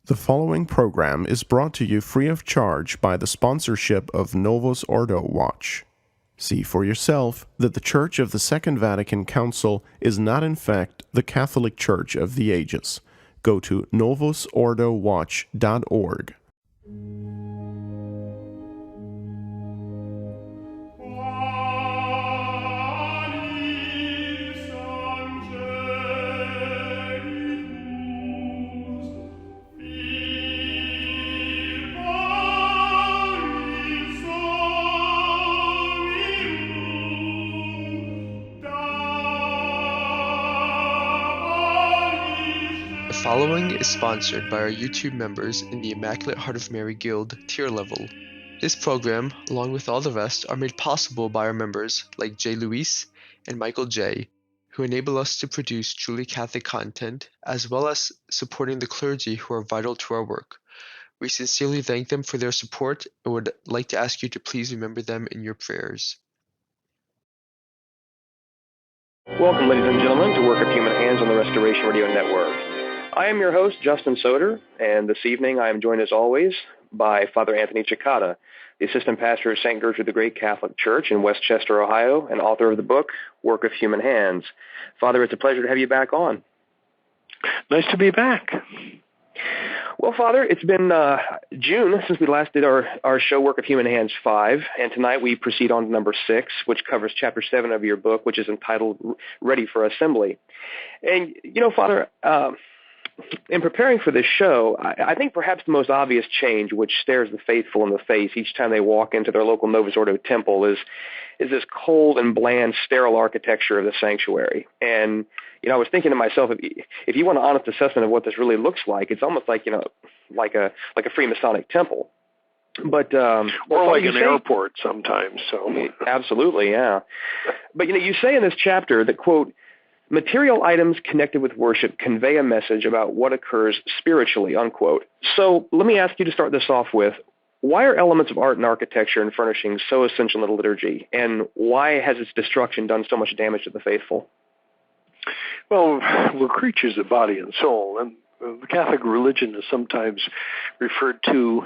The following program is brought to you free of charge by the sponsorship of Novus Ordo Watch. See for yourself that the Church of the Second Vatican Council is not in fact the Catholic Church of the ages. Go to novusordowatch.org. The following is sponsored by our YouTube members in the Immaculate Heart of Mary Guild tier level. This program, along with all the rest, are made possible by our members like J. Luis and Michael J., who enable us to produce truly Catholic content, as well as supporting the clergy who are vital to our work. We sincerely thank them for their support and would like to ask you to please remember them in your prayers. Welcome, ladies and gentlemen, to Work of Human Hands on the Restoration Radio Network. I am your host, Justin Soder, and this evening I am joined, as always, by Father Anthony Cekada, the assistant pastor of St. Gertrude the Great Catholic Church in Westchester, Ohio, and author of the book, Work of Human Hands. Father, it's a pleasure to have you back on. Nice to be back. Well, Father, it's been June since we last did our show, Work of Human Hands 5, and tonight we proceed on to number 6, which covers chapter 7 of your book, which is entitled Ready for Assembly. And, you know, Father, in preparing for this show, I think perhaps the most obvious change which stares the faithful in the face each time they walk into their local Novus Ordo temple is this cold and bland, sterile architecture of the sanctuary. And, you know, I was thinking to myself, if you want an honest assessment of what this really looks like, it's almost like, you know, like a Freemasonic temple. But or like an airport sometimes. So absolutely, yeah. But, you know, you say in this chapter that, quote, material items connected with worship convey a message about what occurs spiritually, unquote. So let me ask you to start this off with, why are elements of art and architecture and furnishings so essential in the liturgy, and why has its destruction done so much damage to the faithful? Well, we're creatures of body and soul, and the Catholic religion is sometimes referred to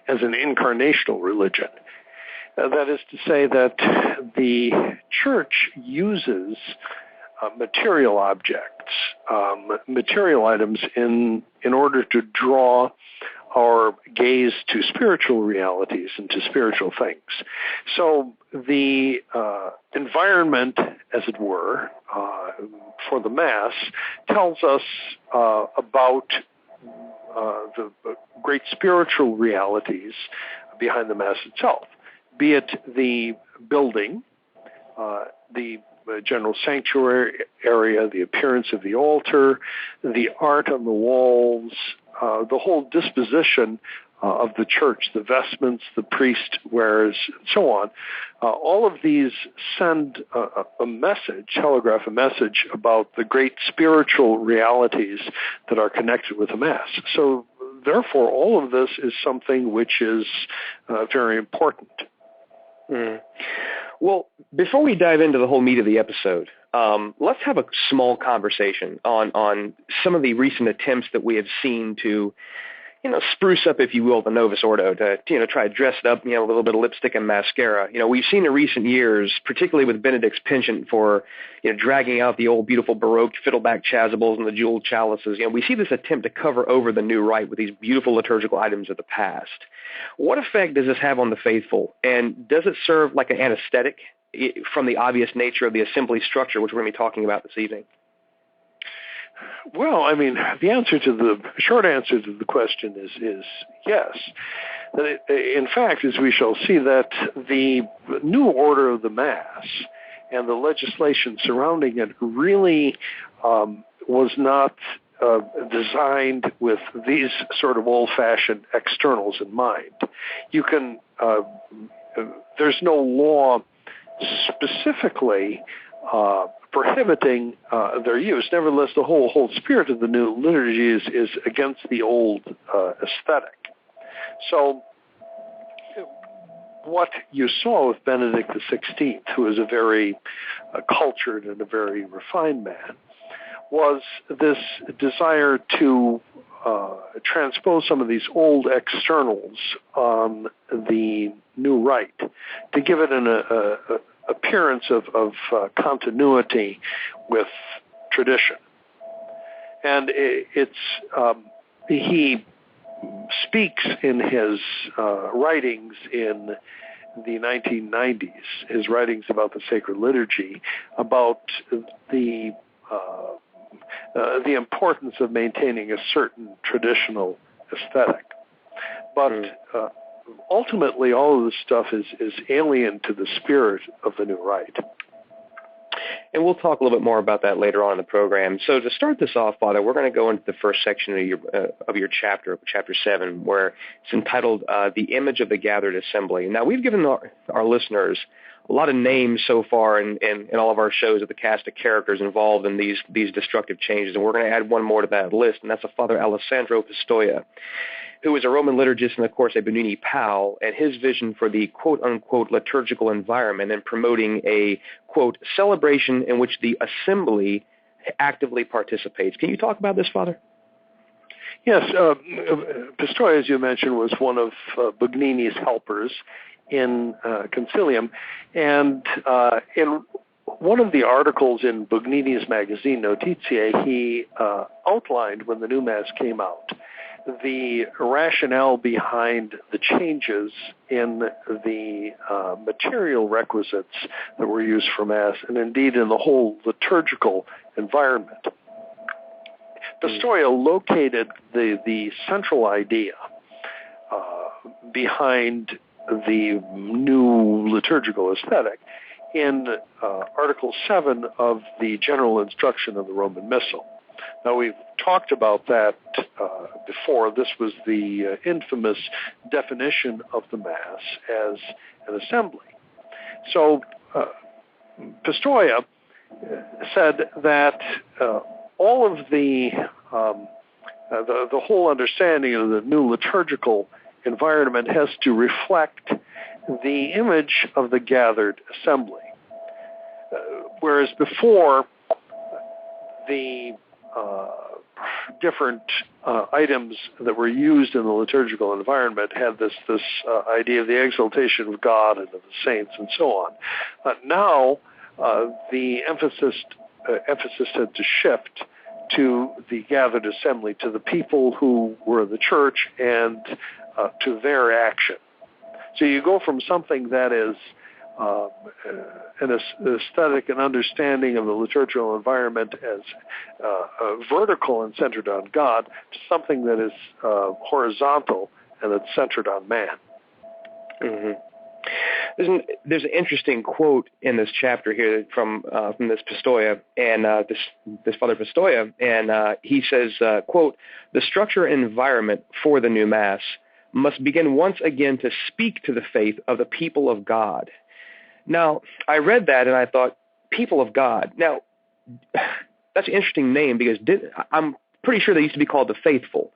as an incarnational religion. That is to say that the Church uses material objects, material items in order to draw our gaze to spiritual realities and to spiritual things. So the environment, as it were, for the Mass tells us about the great spiritual realities behind the Mass itself, be it the building, the general sanctuary area, the appearance of the altar, the art on the walls, the whole disposition of the church, the vestments the priest wears, and so on. All of these send a message, telegraph a message about the great spiritual realities that are connected with the Mass. So therefore, all of this is something which is very important. Mm. Well, before we dive into the whole meat of the episode, let's have a small conversation on some of the recent attempts that we have seen to, you know, spruce up, if you will, the Novus Ordo, to, you know, try to dress it up, you know, a little bit of lipstick and mascara. You know, we've seen in recent years, particularly with Benedict's penchant for, you know, dragging out the old beautiful Baroque fiddleback chasubles and the jeweled chalices. You know, we see this attempt to cover over the new rite with these beautiful liturgical items of the past. What effect does this have on the faithful, and does it serve like an anesthetic from the obvious nature of the assembly structure, which we're going to be talking about this evening? Well, I mean, the short answer to the question is yes. In fact, as we shall see, that the new order of the Mass and the legislation surrounding it really was not designed with these sort of old-fashioned externals in mind. You can, there's no law specifically prohibiting their use. Nevertheless, the whole spirit of the new liturgy is against the old aesthetic. So what you saw with Benedict XVI, who is a very cultured and a very refined man, was this desire to transpose some of these old externals on the new rite to give it an appearance of continuity with tradition. And he speaks in his writings in the 1990s, his writings about the sacred liturgy, about the importance of maintaining a certain traditional aesthetic. But ultimately, all of this stuff is alien to the spirit of the new rite. And we'll talk a little bit more about that later on in the program. So to start this off, Father, we're going to go into the first section of your chapter 7, where it's entitled "The Image of the Gathered Assembly." Now, we've given our listeners a lot of names so far in all of our shows of the cast of characters involved in these destructive changes, and we're going to add one more to that list, and that's a Father Alessandro Pistoia, who is a Roman liturgist and, of course, a Bernini Pal, and his vision for the quote-unquote liturgical environment and promoting a, quote, celebration in which the assembly actively participates. Can you talk about this, Father? Yes. Pistoia, as you mentioned, was one of Bugnini's helpers in Concilium, and in one of the articles in Bugnini's magazine, Notizie, he outlined, when the new Mass came out, the rationale behind the changes in the material requisites that were used for Mass, and indeed in the whole liturgical environment. Pistoia located the central idea behind the new liturgical aesthetic in Article 7 of the General Instruction of the Roman Missal. Now, we've talked about that before. This was the infamous definition of the Mass as an assembly. So Pistoia said that all of the whole understanding of the new liturgical environment has to reflect the image of the gathered assembly. Whereas before, the different items that were used in the liturgical environment had this idea of the exaltation of God and of the saints and so on. Now, the emphasis had to shift to the gathered assembly, to the people who were the church, and to their action. So you go from something that is an aesthetic and understanding of the liturgical environment as vertical and centered on God, to something that is horizontal and that's centered on man. Mm-hmm. There's an interesting quote in this chapter here from this Pistoia, and this Father Pistoia, and he says, quote, "The structure and environment for the new Mass must begin once again to speak to the faith of the people of God." Now, I read that and I thought, people of God. Now, that's an interesting name, because I'm pretty sure they used to be called the faithful.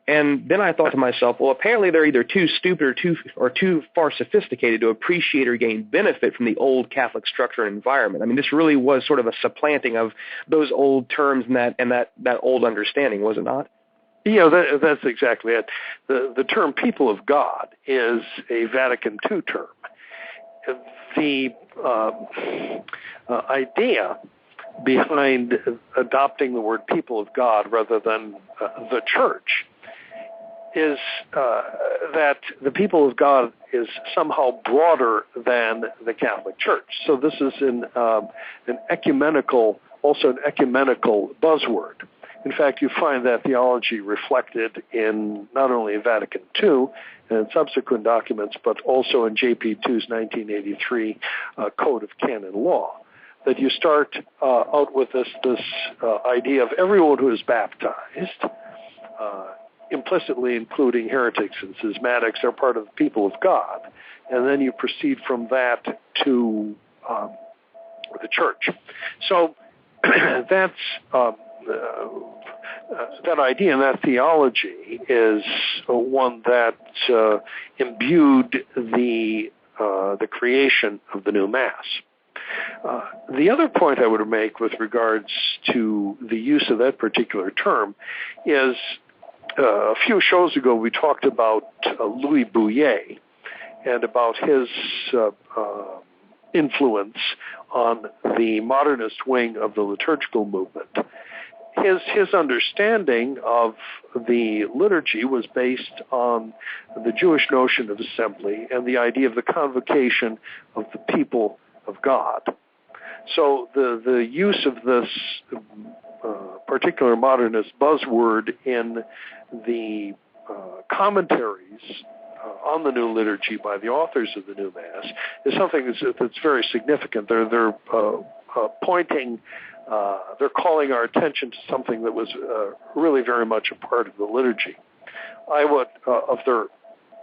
And then I thought to myself, well, apparently they're either too stupid or too far sophisticated to appreciate or gain benefit from the old Catholic structure and environment. I mean, this really was sort of a supplanting of those old terms and that old understanding, was it not? Yeah, that's exactly it. The term people of God is a Vatican II term. The idea behind adopting the word people of God rather than the church is that the people of God is somehow broader than the Catholic Church. So this is an ecumenical buzzword. In fact, you find that theology reflected in not only Vatican II and subsequent documents, but also in JP II's 1983 Code of Canon Law. That you start out with this idea of everyone who is baptized, implicitly including heretics and schismatics, are part of the people of God, and then you proceed from that to the church. So that's that idea and that theology is one that imbued the creation of the new Mass. The other point I would make with regards to the use of that particular term is A few shows ago, we talked about Louis Bouillet and about his influence on the modernist wing of the liturgical movement. His understanding of the liturgy was based on the Jewish notion of assembly and the idea of the convocation of the people of God. So the use of this particular modernist buzzword in the commentaries on the new liturgy by the authors of the new Mass is something that's very significant. They're pointing. They're calling our attention to something that was really very much a part of the liturgy. Of their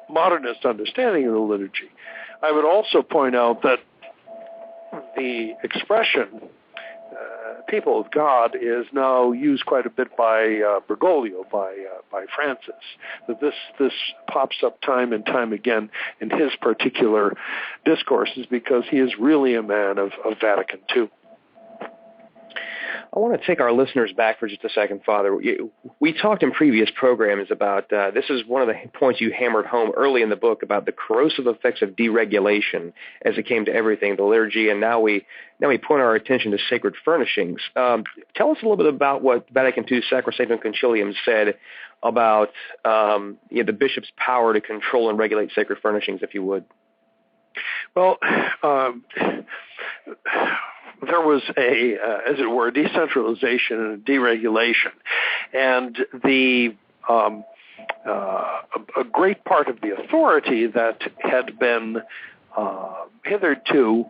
modernist understanding of the liturgy, I would also point out that the expression people of God is now used quite a bit by Bergoglio, by Francis. That this pops up time and time again in his particular discourses because he is really a man of Vatican II. I want to take our listeners back for just a second, Father. We talked in previous programs about, this is one of the points you hammered home early in the book about the corrosive effects of deregulation as it came to everything, the liturgy, and now we point our attention to sacred furnishings. Tell us a little bit about what Vatican II Sacrosanctum Concilium said about the bishop's power to control and regulate sacred furnishings, if you would. Well, there was as it were, decentralization and deregulation, and a great part of the authority that had been hitherto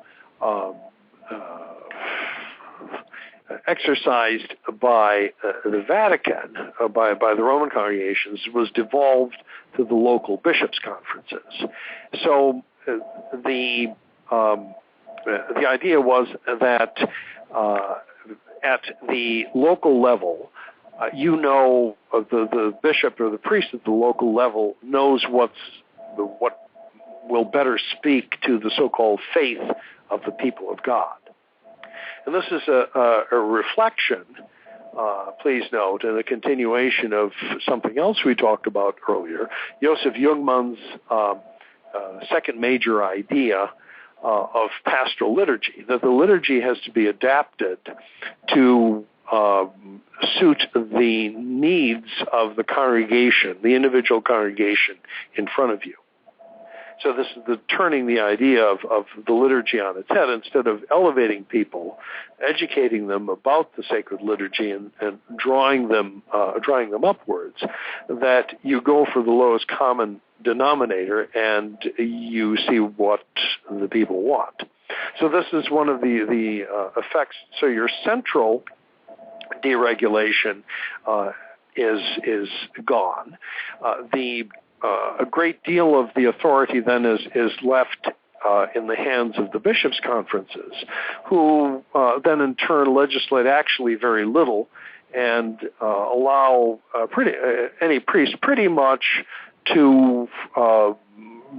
exercised by the Vatican, by the Roman congregations, was devolved to the local bishops' conferences. So the idea was that at the local level, the bishop or the priest at the local level knows what will better speak to the so-called faith of the people of God. And this is a reflection, please note, and a continuation of something else we talked about earlier, Joseph Jungmann's second major idea of pastoral liturgy, that the liturgy has to be adapted to suit the needs of the congregation, the individual congregation in front of you. So this is turning the idea of the liturgy on its head. Instead of elevating people, educating them about the sacred liturgy and drawing them upwards, that you go for the lowest common denominator and you see what the people want. So this is one of the effects. So your central deregulation is gone. A great deal of the authority then is left in the hands of the bishops' conferences, who then in turn legislate actually very little and allow any priest pretty much to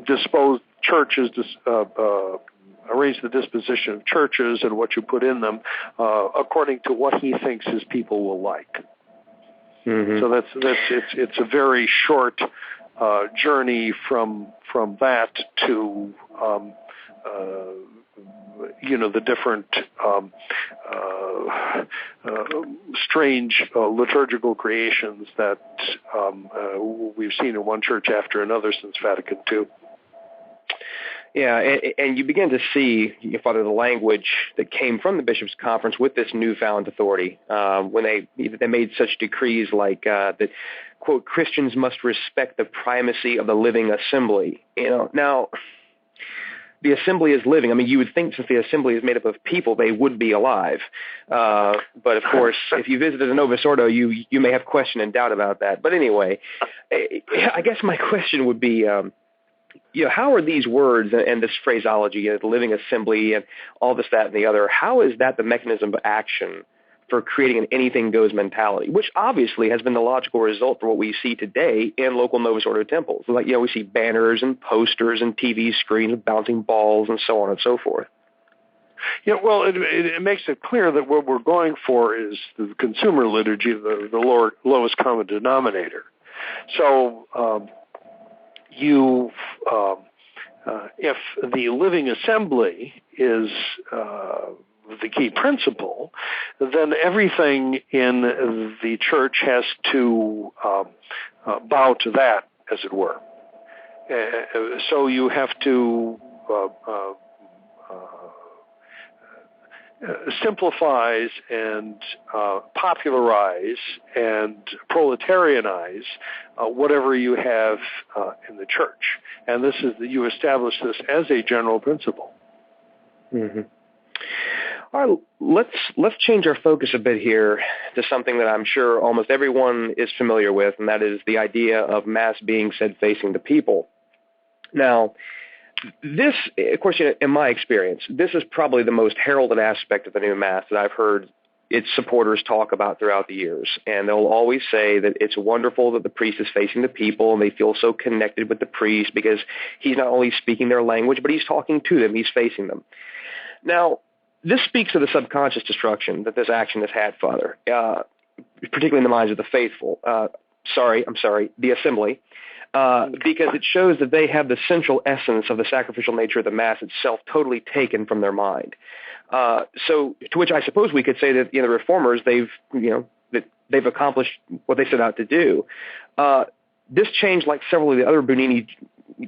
dispose churches, arrange the disposition of churches and what you put in them according to what he thinks his people will like. Mm-hmm. So it's a very short journey from that to the different strange liturgical creations that we've seen in one church after another since Vatican II. Yeah, and you begin to see, Father, the language that came from the bishops' conference with this newfound authority when they made such decrees like that, quote, Christians must respect the primacy of the living assembly. Now, the assembly is living. I mean, you would think since the assembly is made up of people, they would be alive. But of course, if you visited a Novus Ordo, you may have question and doubt about that. But anyway, I guess my question would be, how are these words and this phraseology, the living assembly and all this, that, and the other, how is that the mechanism of action for creating an anything goes mentality, which obviously has been the logical result for what we see today in local Novus Ordo temples? Like, we see banners and posters and TV screens with bouncing balls and so on and so forth. Yeah, well, it makes it clear that what we're going for is the consumer liturgy, the lowest common denominator. So if the living assembly is the key principle, then everything in the church has to bow to that, as it were. So you have to simplifies and popularize and proletarianize whatever you have in the church. And this is you establish this as a general principle. Mm-hmm. All right, let's change our focus a bit here to something that I'm sure almost everyone is familiar with, and that is the idea of Mass being said facing the people. Now, this, of course, in my experience, this is probably the most heralded aspect of the new Mass that I've heard its supporters talk about throughout the years. And they'll always say that it's wonderful that the priest is facing the people and they feel so connected with the priest because he's not only speaking their language, but he's talking to them, he's facing them. Now, this speaks to the subconscious destruction that this action has had, Father, particularly in the minds of the faithful. The assembly. Because it shows that they have the central essence of the sacrificial nature of the Mass itself totally taken from their mind. So, to which I suppose we could say that the Reformers they've accomplished what they set out to do. This change, like several of the other Bernini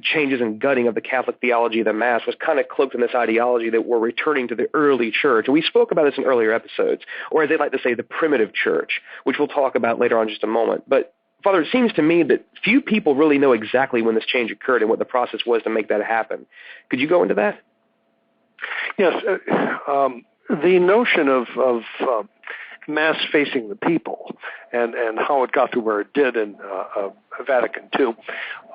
changes and gutting of the Catholic theology of the Mass, was kind of cloaked in this ideology that we're returning to the early church. And we spoke about this in earlier episodes, or as they like to say, the primitive church, which we'll talk about later on in just a moment. But Father, it seems to me that few people really know exactly when this change occurred and what the process was to make that happen. Could you go into that? Yes. The notion of Mass facing the people and how it got to where it did in Vatican II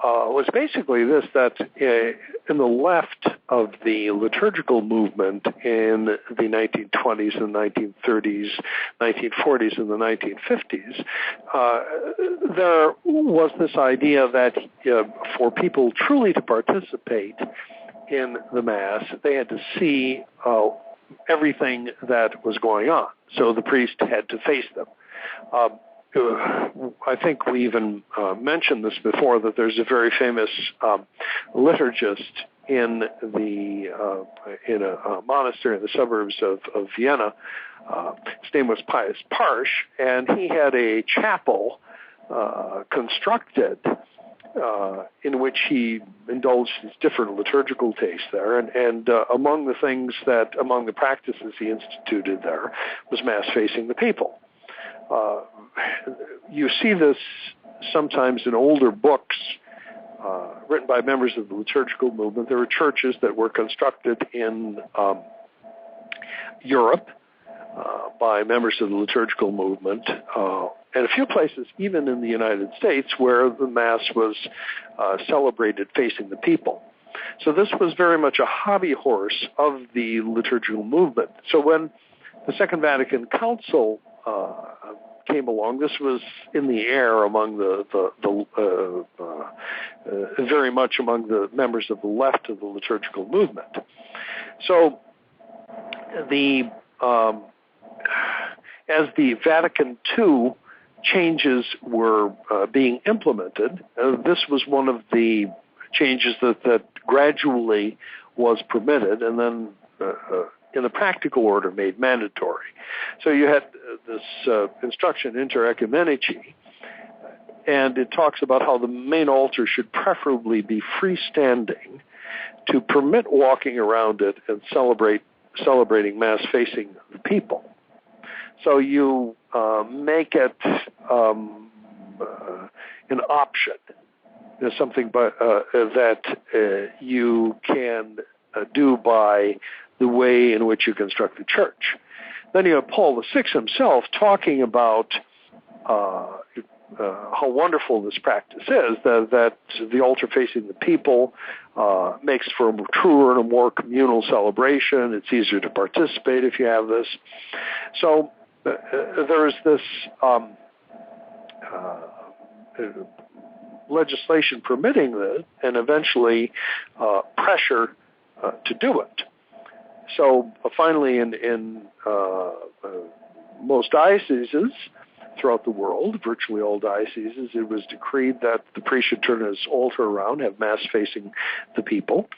was basically this, that in the left of the liturgical movement in the 1920s and 1930s, 1940s and the 1950s, there was this idea that for people truly to participate in the Mass, they had to see everything that was going on. So the priest had to face them. I think we even mentioned this before, that there's a very famous liturgist in a monastery in the suburbs of Vienna. His name was Pius Parsch, and he had a chapel constructed in which he indulged his different liturgical tastes there, and among the practices he instituted there was Mass facing the people. You see this sometimes in older books written by members of the liturgical movement. There were churches that were constructed in Europe by members of the liturgical movement, and a few places even in the United States where the Mass was celebrated facing the people. So this was very much a hobby horse of the liturgical movement. So when the Second Vatican Council came along, this was in the air among very much among the members of the left of the liturgical movement. So as the Vatican II changes were being implemented, this was one of the changes that gradually was permitted and then in the practical order made mandatory. So you had this instruction, Inter Oecumenici, and it talks about how the main altar should preferably be freestanding to permit walking around it and celebrating Mass facing the people. So you make it an option, something that you can do by the way in which you construct the church. Then you have Paul VI himself talking about how wonderful this practice is, that the altar facing the people makes for a truer and a more communal celebration. It's easier to participate if you have this. So there is this legislation permitting this, and eventually pressure to do it. So finally, in most dioceses, throughout the world, virtually all dioceses, it was decreed that the priest should turn his altar around, have Mass facing the people.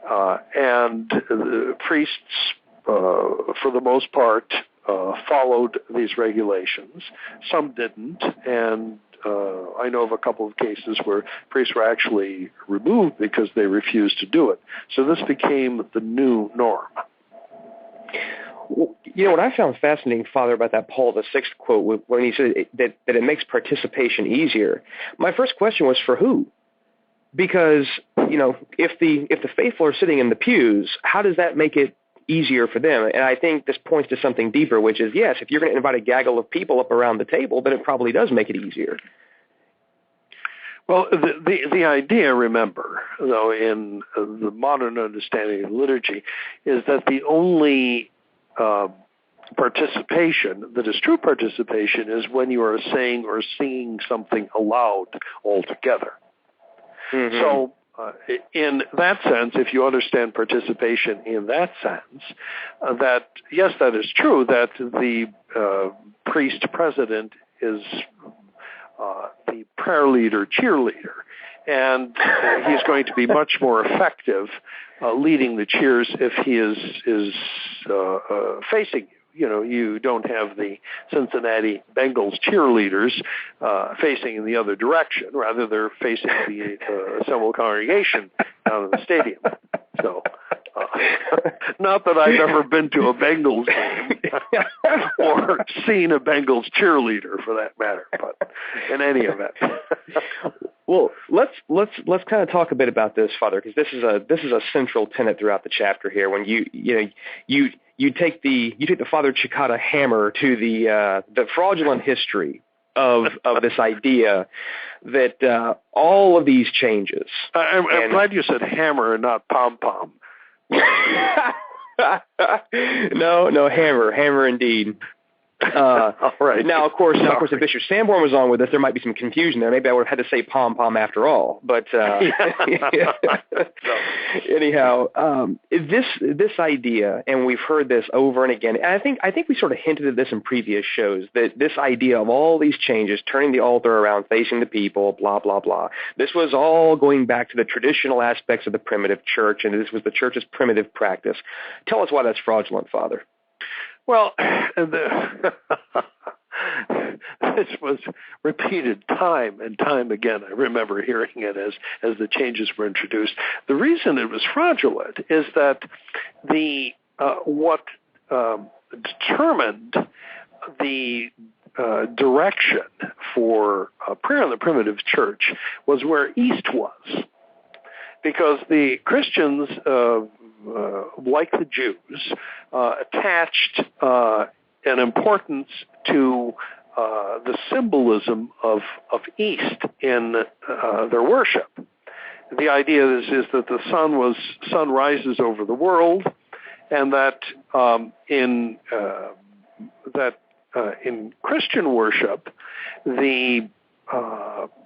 And the priests, for the most part, followed these regulations. Some didn't, and I know of a couple of cases where priests were actually removed because they refused to do it. So this became the new norm. Well, what I found fascinating, Father, about that Paul VI quote, when he said that it makes participation easier, my first question was for who? Because, if the faithful are sitting in the pews, how does that make it easier for them? And I think this points to something deeper, which is, yes, if you're going to invite a gaggle of people up around the table, then it probably does make it easier. Well, the idea, remember, though, in the modern understanding of liturgy, is that the only participation that is true participation is when you are saying or singing something aloud altogether. Mm-hmm. So, in that sense, if you understand participation in that sense, that, yes, that is true, that the priest president is the prayer leader, cheerleader, and he's going to be much more effective leading the cheers if he is facing you. You don't have the Cincinnati Bengals cheerleaders facing in the other direction. Rather, they're facing the assembled congregation down in the stadium. So, not that I've ever been to a Bengals game or seen a Bengals cheerleader, for that matter. But in any event. Well, let's kind of talk a bit about this, Father, because this is a central tenet throughout the chapter here. When you take the Father Cekada hammer to the fraudulent history of this idea that all of these changes. I'm glad you said hammer and not pom pom. No, hammer indeed. All right. Now, of course, if Bishop Sanborn was on with us, there might be some confusion there. Maybe I would have had to say pom-pom after all. But anyhow, this idea, and we've heard this over and again, and I think we sort of hinted at this in previous shows, that this idea of all these changes, turning the altar around, facing the people, blah, blah, blah, this was all going back to the traditional aspects of the primitive church, and this was the church's primitive practice. Tell us why that's fraudulent, Father. Well, this was repeated time and time again. I remember hearing it as the changes were introduced. The reason it was fraudulent is that what determined the direction for prayer in the primitive church was where east was, because the Christians, like the Jews, attached an importance to the symbolism of east in their worship. The idea is that the sun rises over the world, and that in Christian worship, the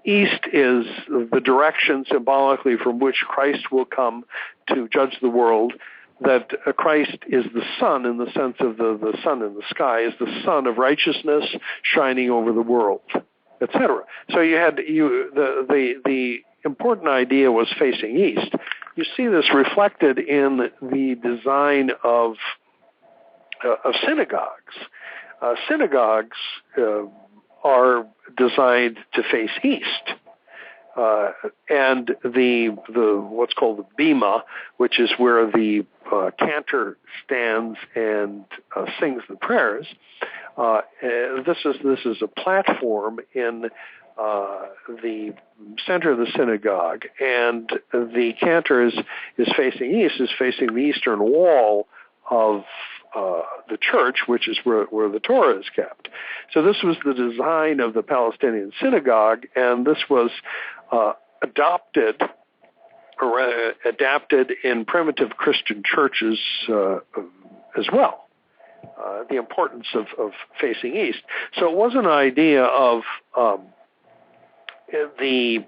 east is the direction symbolically from which Christ will come to judge the world, that Christ is the sun in the sense of the sun in the sky, is the sun of righteousness shining over the world, etc. So you had the important idea was facing east. You see this reflected in the design of synagogues. Synagogues are designed to face east. And the what's called the bema, which is where the cantor stands and sings the prayers. This is a platform in the center of the synagogue, and the cantor is facing east, is facing the eastern wall of the church, which is where the Torah is kept. So this was the design of the Palestinian synagogue, and this was adapted in primitive Christian churches as well. The importance of facing east. So it was an idea of the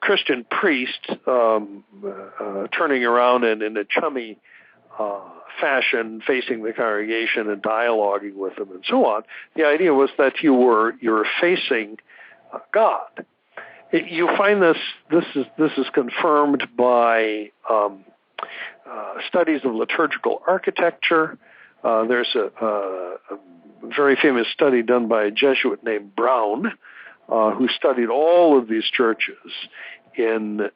Christian priest turning around and in a chummy fashion, facing the congregation and dialoguing with them and so on. The idea was that you were facing God. You find this is confirmed by studies of liturgical architecture. There's a very famous study done by a Jesuit named Brown, who studied all of these churches in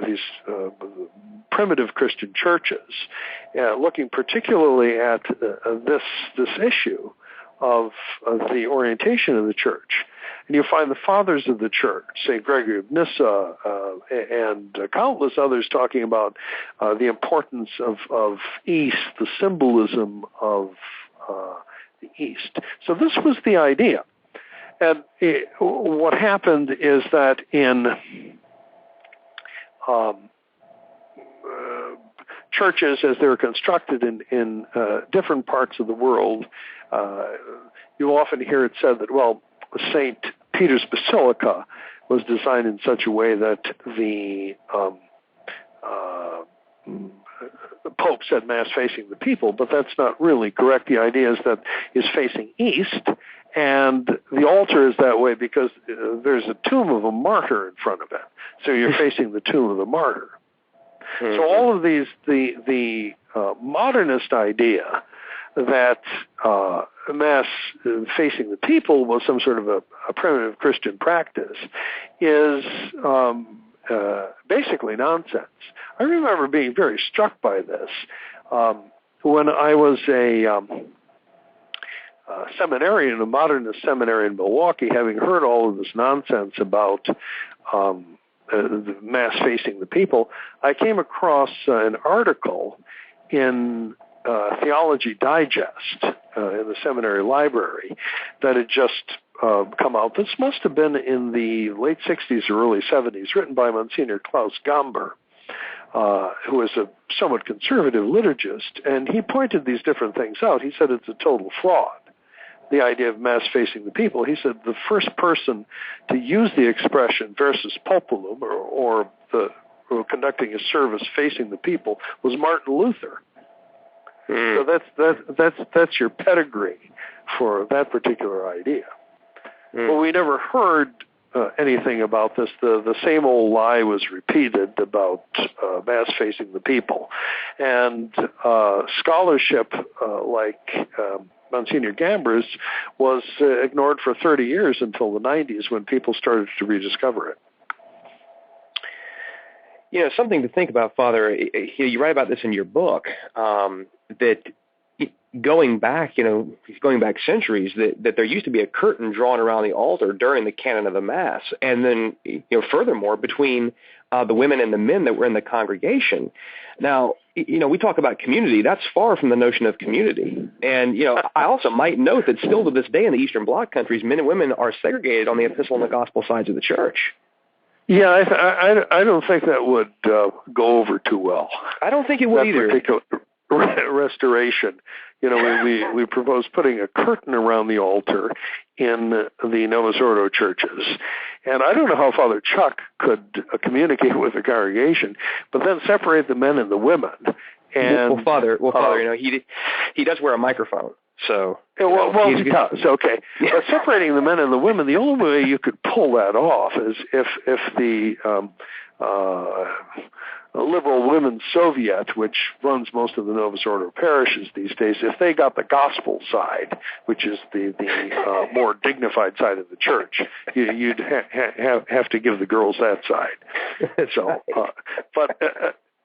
these primitive Christian churches, looking particularly at this issue of the orientation of the church. And you find the fathers of the church, St. Gregory of Nyssa, and countless others talking about the importance of East, the symbolism of the East. So this was the idea. And what happened is that in churches, as they were constructed in different parts of the world, you often hear it said that, well, St. Peter's Basilica was designed in such a way that the Pope said Mass facing the people, but that's not really correct. The idea is that it's facing east, and the altar is that way because there's a tomb of a martyr in front of it. So you're facing the tomb of the martyr. Mm-hmm. So all of these, the modernist idea that Mass facing the people was some sort of a primitive Christian practice is basically nonsense. I remember being very struck by this when I was a seminarian, a modernist seminary in Milwaukee, having heard all of this nonsense about the Mass facing the people. I came across an article in Theology Digest in the seminary library that had just come out. This must have been in the late 60s or early 70s, written by Monsignor Klaus Gamber, who is a somewhat conservative liturgist, and he pointed these different things out. He said it's a total fraud, the idea of Mass facing the people. He said the first person to use the expression versus populum, or conducting a service facing the people, was Martin Luther. So that's your pedigree for that particular idea. Well, we never heard anything about this. The same old lie was repeated about Mass facing the people, and scholarship like Monsignor Gamber's was ignored for 30 years until the 90s when people started to rediscover it. You know, something to think about, Father. You write about this in your book, that going back centuries, that there used to be a curtain drawn around the altar during the canon of the Mass, and then, furthermore, between the women and the men that were in the congregation. Now, we talk about community. That's far from the notion of community. And, I also might note that still to this day in the Eastern Bloc countries, men and women are segregated on the epistle and the gospel sides of the church. Yeah, I don't think that would go over too well. I don't think it would either. Particular restoration. We propose putting a curtain around the altar in the Novus Ordo churches. And I don't know how Father Chuck could communicate with the congregation, but then separate the men and the women. And Father, he does wear a microphone. So he does. Okay, yeah. But separating the men and the women, the only way you could pull that off is if the Liberal Women's Soviet, which runs most of the Novus Ordo parishes these days, if they got the gospel side, which is the more dignified side of the church, you'd have to give the girls that side. So, but.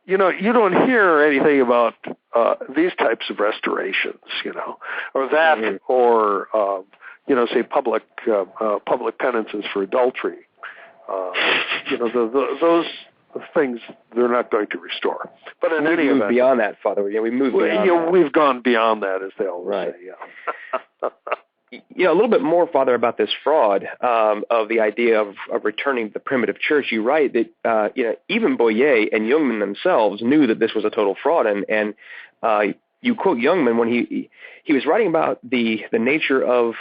You don't hear anything about these types of restorations, or that, or say public penances for adultery. Those things they're not going to restore. But in any event, beyond that, Father, we moved beyond that. We've gone beyond that, as they always say. Yeah. A little bit more, Father, about this fraud of the idea of returning to the primitive church. You write that even Boyer and Jungmann themselves knew that this was a total fraud, and you quote Jungmann when he was writing about the nature of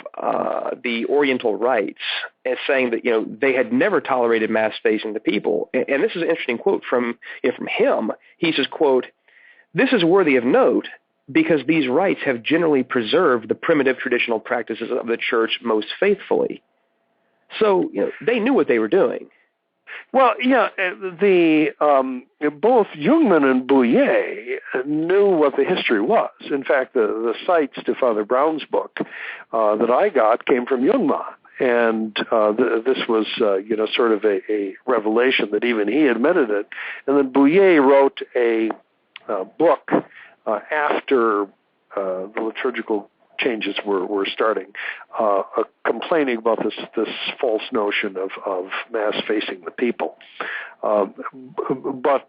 the Oriental rites, as saying that they had never tolerated Mass facing the people. And this is an interesting quote from him. He says, quote, "This is worthy of note, because these rites have generally preserved the primitive traditional practices of the church most faithfully. So, they knew what they were doing. Well, yeah, both Jungmann and Bouillet knew what the history was. In fact, the cites to Father Brown's book that I got came from Jungmann. And this was, sort of a revelation that even he admitted it. And then Bouillet wrote a book after the liturgical changes were starting, complaining about this false notion of Mass facing the people. But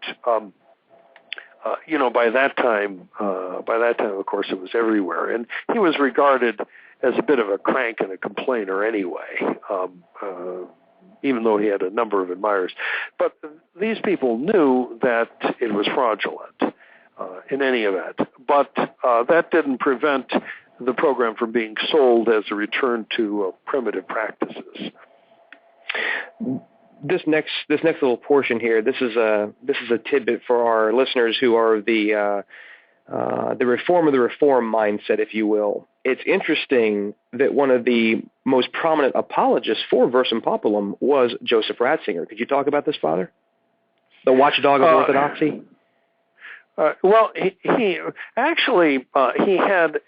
by that time, of course, it was everywhere, and he was regarded as a bit of a crank and a complainer anyway, even though he had a number of admirers. But these people knew that it was fraudulent in any event. But that didn't prevent the program from being sold as a return to primitive practices. This next little portion here, this is a tidbit for our listeners who are the reform of the reform mindset, if you will. It's interesting that one of the most prominent apologists for Versum Populum was Joseph Ratzinger. Could you talk about this, Father? The watchdog of orthodoxy? Well, he actually he had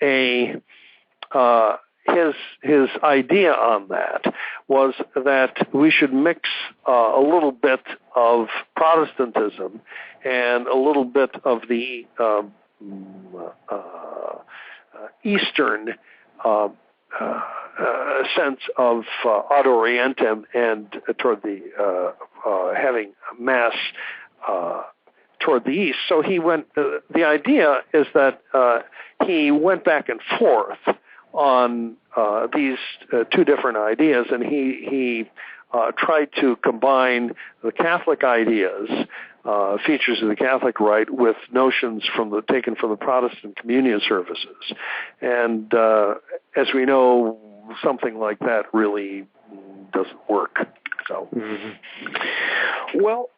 his idea on that was that we should mix a little bit of Protestantism and a little bit of the Eastern sense of ad orientem and toward the having Mass toward the east. So he went. The idea is that he went back and forth on these two different ideas, and he tried to combine the Catholic ideas, features of the Catholic rite, with notions taken from the Protestant communion services. And as we know, something like that really doesn't work. So, well,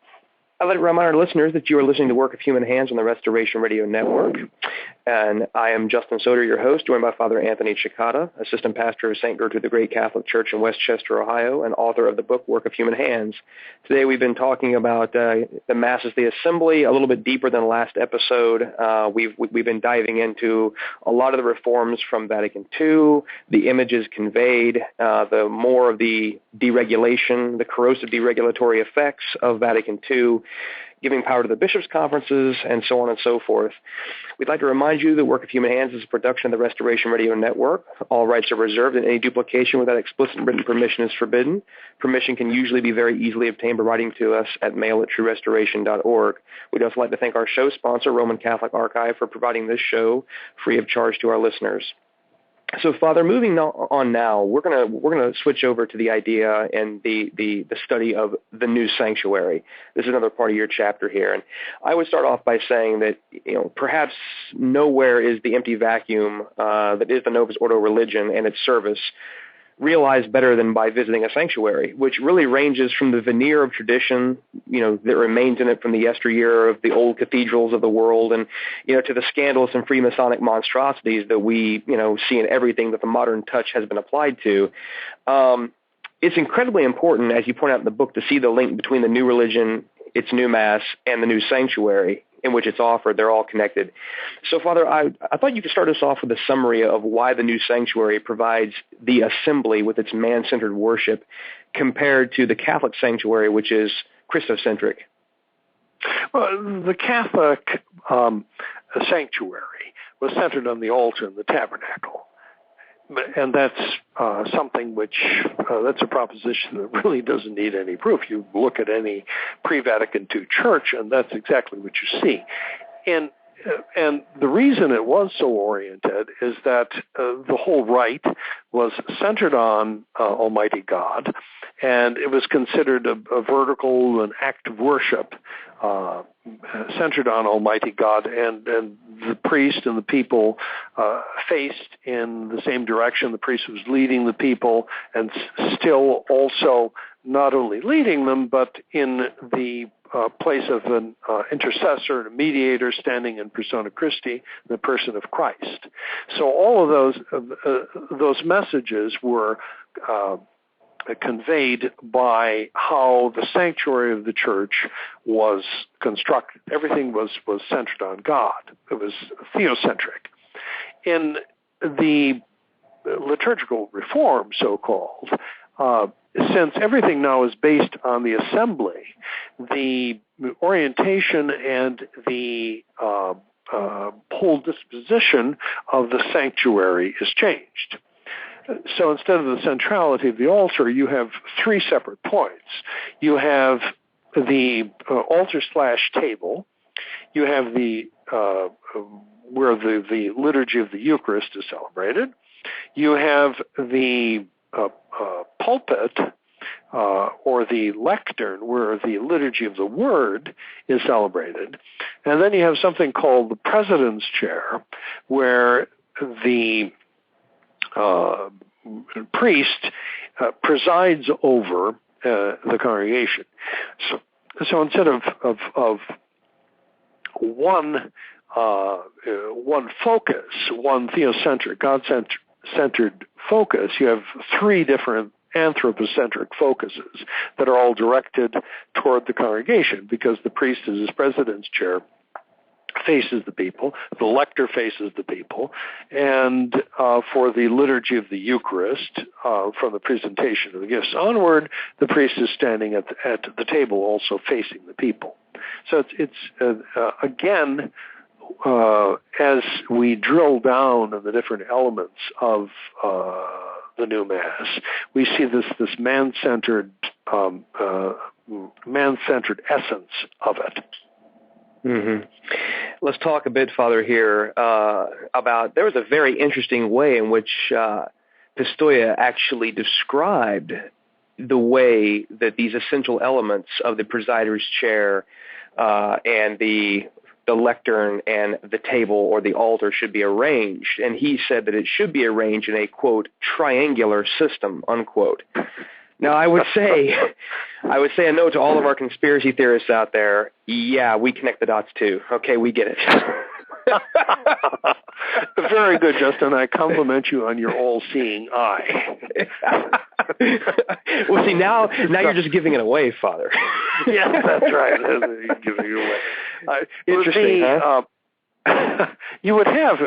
I'd like to remind our listeners that you are listening to Work of Human Hands on the Restoration Radio Network. And I am Justin Soder, your host, joined by Father Anthony Cekada, Assistant Pastor of St. Gertrude the Great Catholic Church in Westchester, Ohio, and author of the book Work of Human Hands. Today we've been talking about the Mass as the Assembly a little bit deeper than last episode. We've been diving into a lot of the reforms from Vatican II, the images conveyed, the more of the deregulation, the corrosive deregulatory effects of Vatican II, giving power to the bishops' conferences, and so on and so forth. We'd like to remind you that Work of Human Hands is a production of the Restoration Radio Network. All rights are reserved, and any duplication without explicit written permission is forbidden. Permission can usually be very easily obtained by writing to us at mail@truerestoration.org. We'd also like to thank our show sponsor, Roman Catholic Archive, for providing this show free of charge to our listeners. So, Father, moving on now, we're gonna switch over to the idea and the study of the new sanctuary. This is another part of your chapter here, and I would start off by saying that perhaps nowhere is the empty vacuum that is the Novus Ordo religion and its service realized better than by visiting a sanctuary, which really ranges from the veneer of tradition, that remains in it from the yesteryear of the old cathedrals of the world, and, to the scandalous and Freemasonic monstrosities that we, see in everything that the modern touch has been applied to. It's incredibly important, as you point out in the book, to see the link between the new religion, its new Mass, and the new sanctuary in which it's offered. They're all connected. So, Father, I thought you could start us off with a summary of why the new sanctuary provides the assembly with its man-centered worship compared to the Catholic sanctuary, which is Christocentric. Well, the Catholic sanctuary was centered on the altar and the tabernacle. And that's something which, that's a proposition that really doesn't need any proof. You look at any pre-Vatican II church, and that's exactly what you see. And the reason it was so oriented is that the whole rite was centered on Almighty God, and it was considered a vertical and active worship centered on Almighty God, and the priest and the people faced in the same direction. The priest was leading the people and still also not only leading them, but in the place of an intercessor and a mediator standing in persona Christi, the person of Christ. So all of those messages were conveyed by how the sanctuary of the church was constructed. Everything was centered on God. It was theocentric. In the liturgical reform, so-called, since everything now is based on the assembly, the orientation and the whole disposition of the sanctuary is changed. So instead of the centrality of the altar, you have three separate points. You have the altar/table. You have the where the liturgy of the Eucharist is celebrated. You have the pulpit or the lectern, where the liturgy of the Word is celebrated. And then you have something called the president's chair, where the priest presides over the congregation. So instead of one focus, one theocentric, God-centered focus, you have three different anthropocentric focuses that are all directed toward the congregation, because the priest, as his president's chair, faces the people, the lector faces the people, and for the liturgy of the Eucharist, from the presentation of the gifts onward, the priest is standing at the table, also facing the people. So it's again, as we drill down on the different elements of the new Mass, we see this man-centered essence of it. Mm-hmm. Let's talk a bit, Father, here about, there was a very interesting way in which Pistoia actually described the way that these essential elements of the presider's chair and the lectern and the table or the altar should be arranged. And he said that it should be arranged in a, quote, triangular system, unquote. Now, I would say a note to all of our conspiracy theorists out there, yeah, we connect the dots too. Okay, we get it. Very good, Justin. I compliment you on your all-seeing eye. Well, see, now you're just giving it away, Father. Yeah, that's right. You're giving it away. Interesting, huh? You would have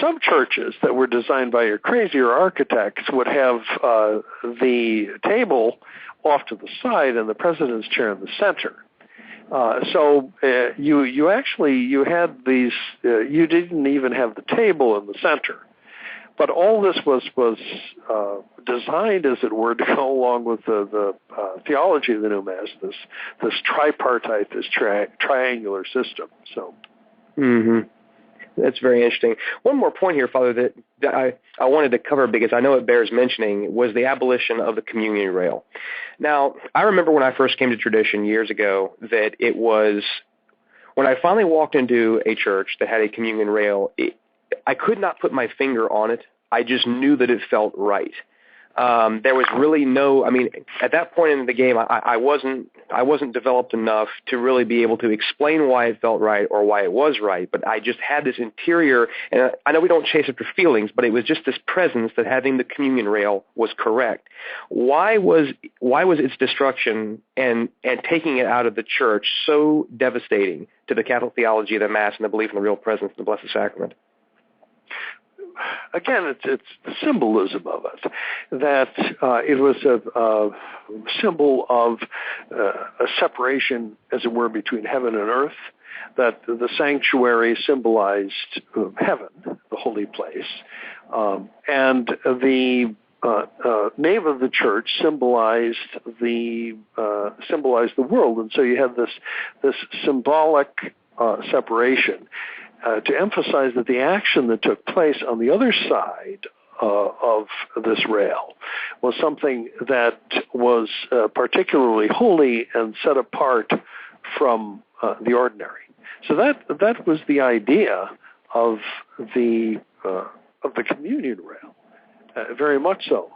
some churches that were designed by your crazier architects would have the table off to the side and the president's chair in the center. So you had these. You didn't even have the table in the center, but all this was designed, as it were, to go along with the theology of the new Mass. This tripartite, this triangular system. So. Mm-hmm. That's very interesting. One more point here, Father, that I wanted to cover, because I know it bears mentioning, was the abolition of the communion rail. Now, I remember when I first came to tradition years ago that it was, when I finally walked into a church that had a communion rail, I could not put my finger on it. I just knew that it felt right. There was really no, at that point in the game, I wasn't developed enough to really be able to explain why it felt right or why it was right, but I just had this interior, and I know we don't chase after feelings, but it was just this presence that having the communion rail was correct. Why was its destruction and taking it out of the church so devastating to the Catholic theology of the Mass and the belief in the real presence of the Blessed Sacrament? Again, it's the symbolism of it, that it was a symbol of a separation, as it were, between heaven and earth, that the sanctuary symbolized heaven, the holy place, and the nave of the church symbolized the world, and so you had this symbolic separation. To emphasize that the action that took place on the other side of this rail was something that was particularly holy and set apart from the ordinary. So that was the idea of the communion rail. very much so.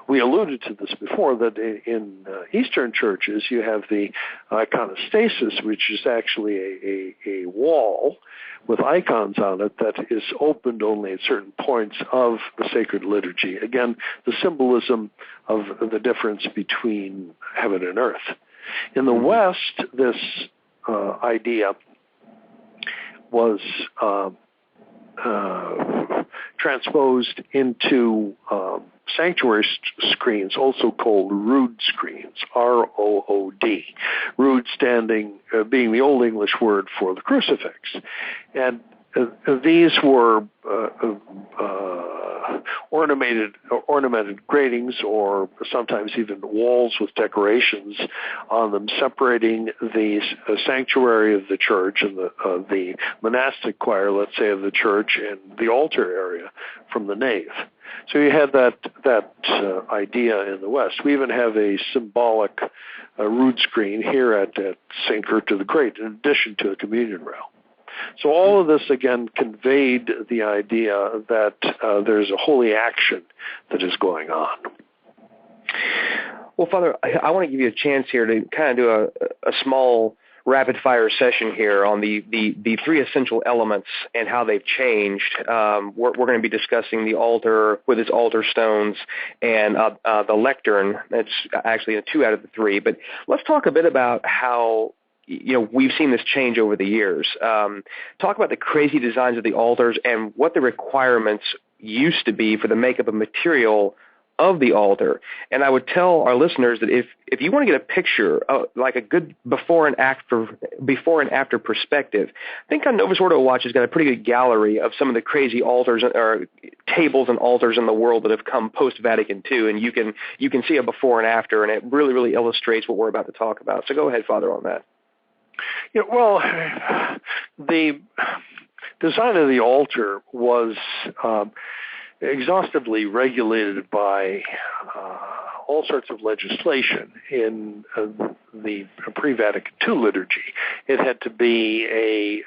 We alluded to this before, that in Eastern churches you have the iconostasis, which is actually a wall with icons on it that is opened only at certain points of the sacred liturgy. Again, the symbolism of the difference between heaven and earth. In the West, this idea was transposed into sanctuary screens, also called rood screens, R-O-O-D. Rood being the Old English word for the crucifix. And these were ornamented gratings, or sometimes even walls with decorations on them, separating the sanctuary of the church and the monastic choir, let's say, of the church, and the altar area from the nave. So you had that idea in the West. We even have a symbolic rood screen here at St. Gertrude the Great, in addition to the communion rail. So all of this, again, conveyed the idea that there's a holy action that is going on. Well, Father, I want to give you a chance here to kind of do a small rapid-fire session here on the three essential elements and how they've changed. We're going to be discussing the altar with its altar stones and the lectern. That's actually 2 out of the 3. But let's talk a bit about how we've seen this change over the years. Talk about the crazy designs of the altars and what the requirements used to be for the makeup of material of the altar. And I would tell our listeners that if you want to get a picture, like a good before and after perspective, I think on Novus Ordo Watch has got a pretty good gallery of some of the crazy altars or tables and altars in the world that have come post Vatican II, and you can see a before and after, and it really, really illustrates what we're about to talk about. So go ahead, Father, on that. Yeah, well, the design of the altar was exhaustively regulated by all sorts of legislation in the pre-Vatican II liturgy. It had to be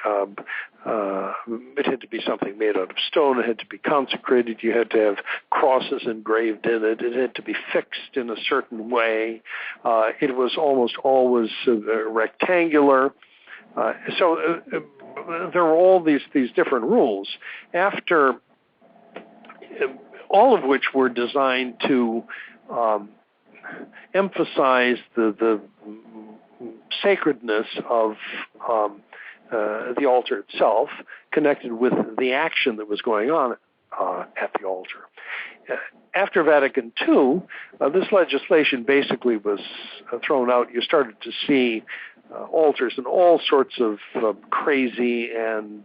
something made out of stone. It had to be consecrated. You had to have crosses engraved in it. It had to be fixed in a certain way. It was almost always rectangular. So there were all these different rules. After all of which were designed to emphasize the sacredness of the altar itself, connected with the action that was going on at the altar. After Vatican II, this legislation basically was thrown out. You started to see altars in all sorts of crazy and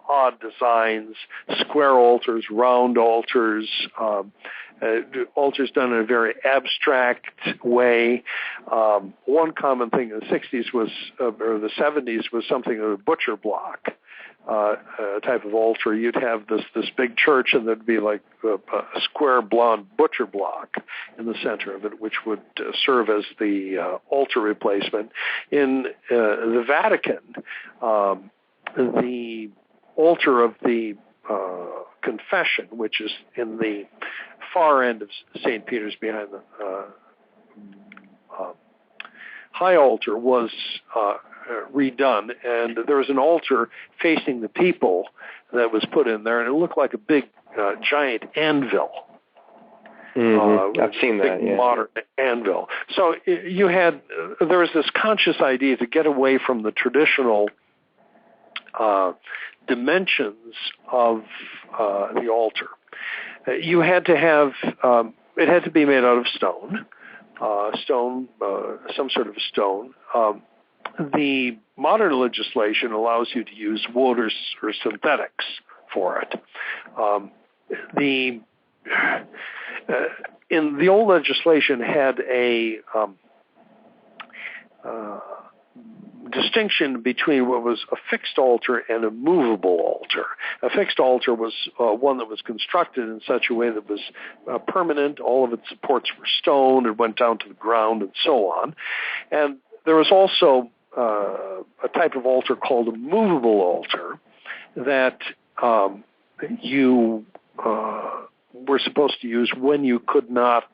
odd designs, square altars, round altars, altars done in a very abstract way. One common thing in the 60s was, or the 70s, was something of a butcher block type of altar. You'd have this big church, and there'd be like a square blonde butcher block in the center of it, which would serve as the altar replacement. In the Vatican, the altar of the confession, which is in the far end of St. Peter's behind the high altar, was redone, and there was an altar facing the people that was put in there, and it looked like a big giant anvil. I've seen that, yeah. Modern anvil. So there was this conscious idea to get away from the traditional dimensions of the altar. You had to have, it had to be made out of stone, some sort of stone. The modern legislation allows you to use wood or synthetics for it. In the old legislation had a distinction between what was a fixed altar and a movable altar. A fixed altar was one that was constructed in such a way that was permanent. All of its supports were stone. It went down to the ground and so on. And there was also a type of altar called a movable altar that you were supposed to use when you could not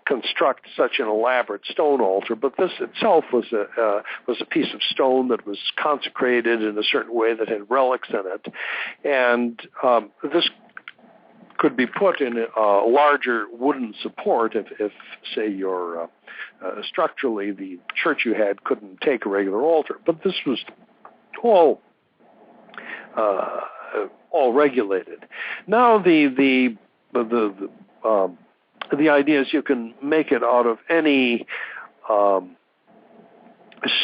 construct such an elaborate stone altar, but this itself was a piece of stone that was consecrated in a certain way that had relics in it, and this could be put in a larger wooden support if say, your structurally the church you had couldn't take a regular altar. But this was all regulated. Now the idea is you can make it out of any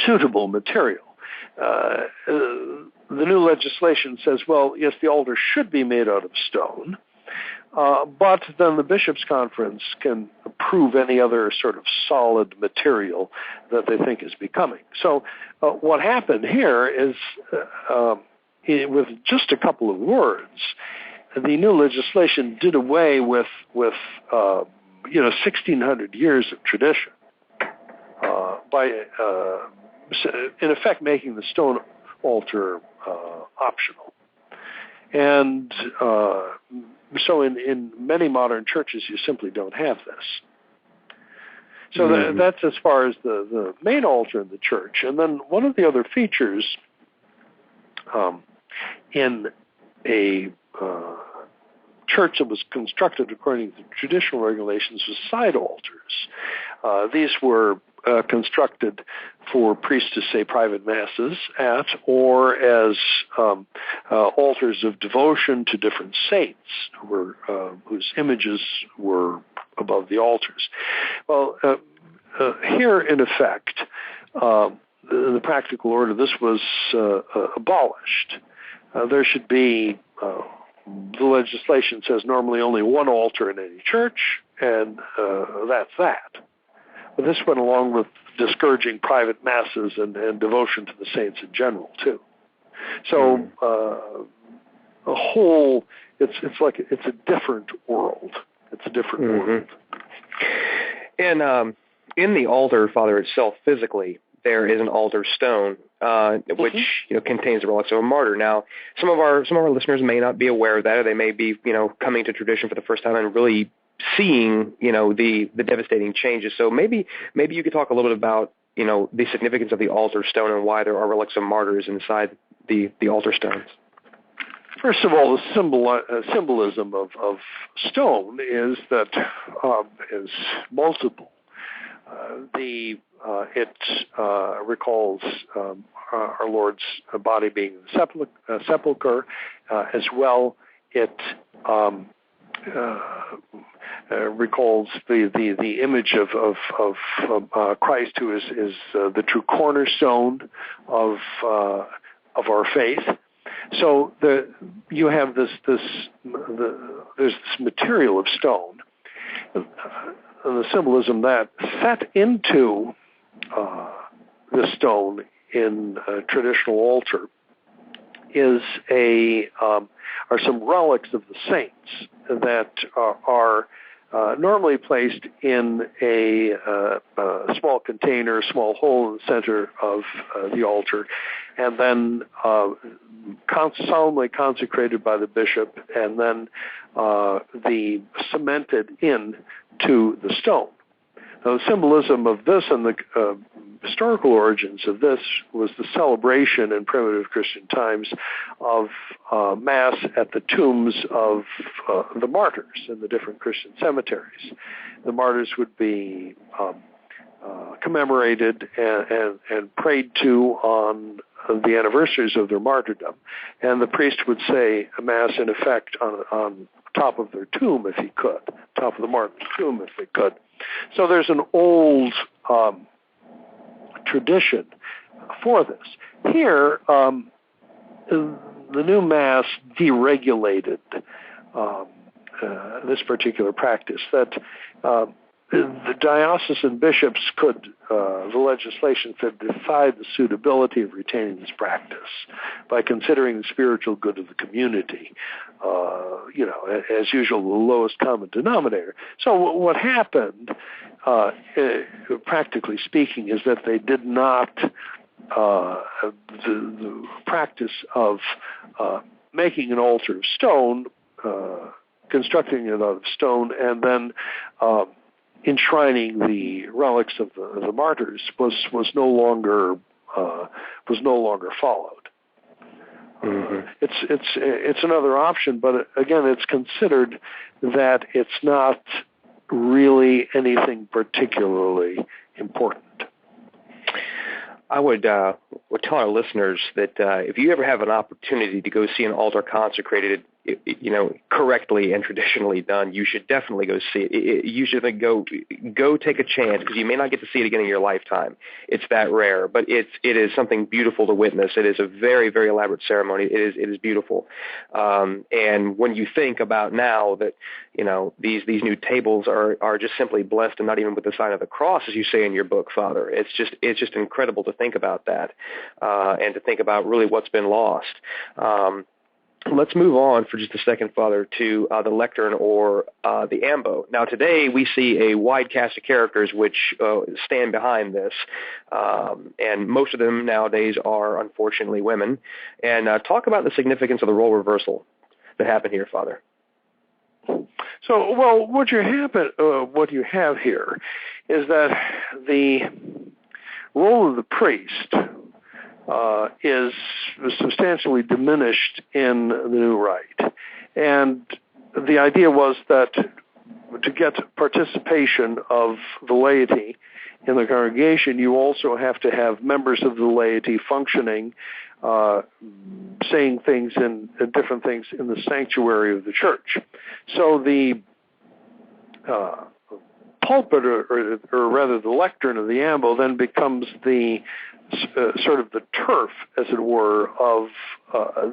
suitable material. The new legislation says, well, yes, the altar should be made out of stone, but then the bishops' conference can approve any other sort of solid material that they think is becoming. So what happened here is, with just a couple of words, the new legislation did away with 1,600 years of tradition by, in effect, making the stone altar optional. And so in many modern churches, you simply don't have this. So that's as far as the main altar in the church. And then one of the other features in a church that was constructed according to traditional regulations was side altars. These were constructed for priests to say private masses at, or as altars of devotion to different saints whose images were above the altars. Well, here, in effect, in the practical order, this was abolished. There should be, the legislation says normally only one altar in any church, and that's that. But this went along with discouraging private masses and devotion to the saints in general, too. So a whole, it's a different world. It's a different world. And in the altar, Father, itself, physically, there is an altar stone, which contains the relics of a martyr. Now, some of our listeners may not be aware of that, or they may be coming to tradition for the first time and really seeing the devastating changes. So maybe you could talk a little bit about the significance of the altar stone and why there are relics of martyrs inside the altar stones. First of all, the symbolism of stone is that is multiple. It recalls our Lord's body being in the sepulcher. As well, it recalls the image of Christ, who is the true cornerstone of our faith. So you have there's this material of stone, and the symbolism that set into the stone in a traditional altar are some relics of the saints that are normally placed in a small container, small hole in the center of the altar, and then solemnly consecrated by the bishop, and then cemented in to the stone. Now, the symbolism of this and the historical origins of this was the celebration in primitive Christian times of Mass at the tombs of the martyrs in the different Christian cemeteries. The martyrs would be commemorated and prayed to on the anniversaries of their martyrdom, and the priest would say a Mass in effect on top of their tomb if he could, top of the martyr's tomb if they could. So there's an old tradition for this. Here, the new Mass deregulated this particular practice, that the diocesan bishops could, the legislation said, decide the suitability of retaining this practice by considering the spiritual good of the community, as usual, the lowest common denominator. So what happened, practically speaking, is that they did not, the practice of making an altar of stone constructing it out of stone, and then enshrining the relics of the martyrs was no longer followed. Mm-hmm. It's another option, but again, it's considered that it's not really anything particularly important. I would tell our listeners that if you ever have an opportunity to go see an altar consecrated, correctly and traditionally done, you should definitely go see it. You should go take a chance, because you may not get to see it again in your lifetime. It's that rare, but it is something beautiful to witness. It is a very, very elaborate ceremony. It is beautiful. And when you think about now that these new tables are just simply blessed and not even with the sign of the cross, as you say in your book, Father, it's just incredible to think about that, and to think about really what's been lost. Let's move on for just a second, Father, to the lectern or the ambo. Now, today we see a wide cast of characters which stand behind this, and most of them nowadays are unfortunately women. And talk about the significance of the role reversal that happened here, Father. So, well, what you have here is that the role of the priest is substantially diminished in the new rite. And the idea was that to get participation of the laity in the congregation, you also have to have members of the laity functioning, saying things and different things in the sanctuary of the church. So the pulpit, or rather the lectern of the ambo, then becomes the sort of the turf, as it were, of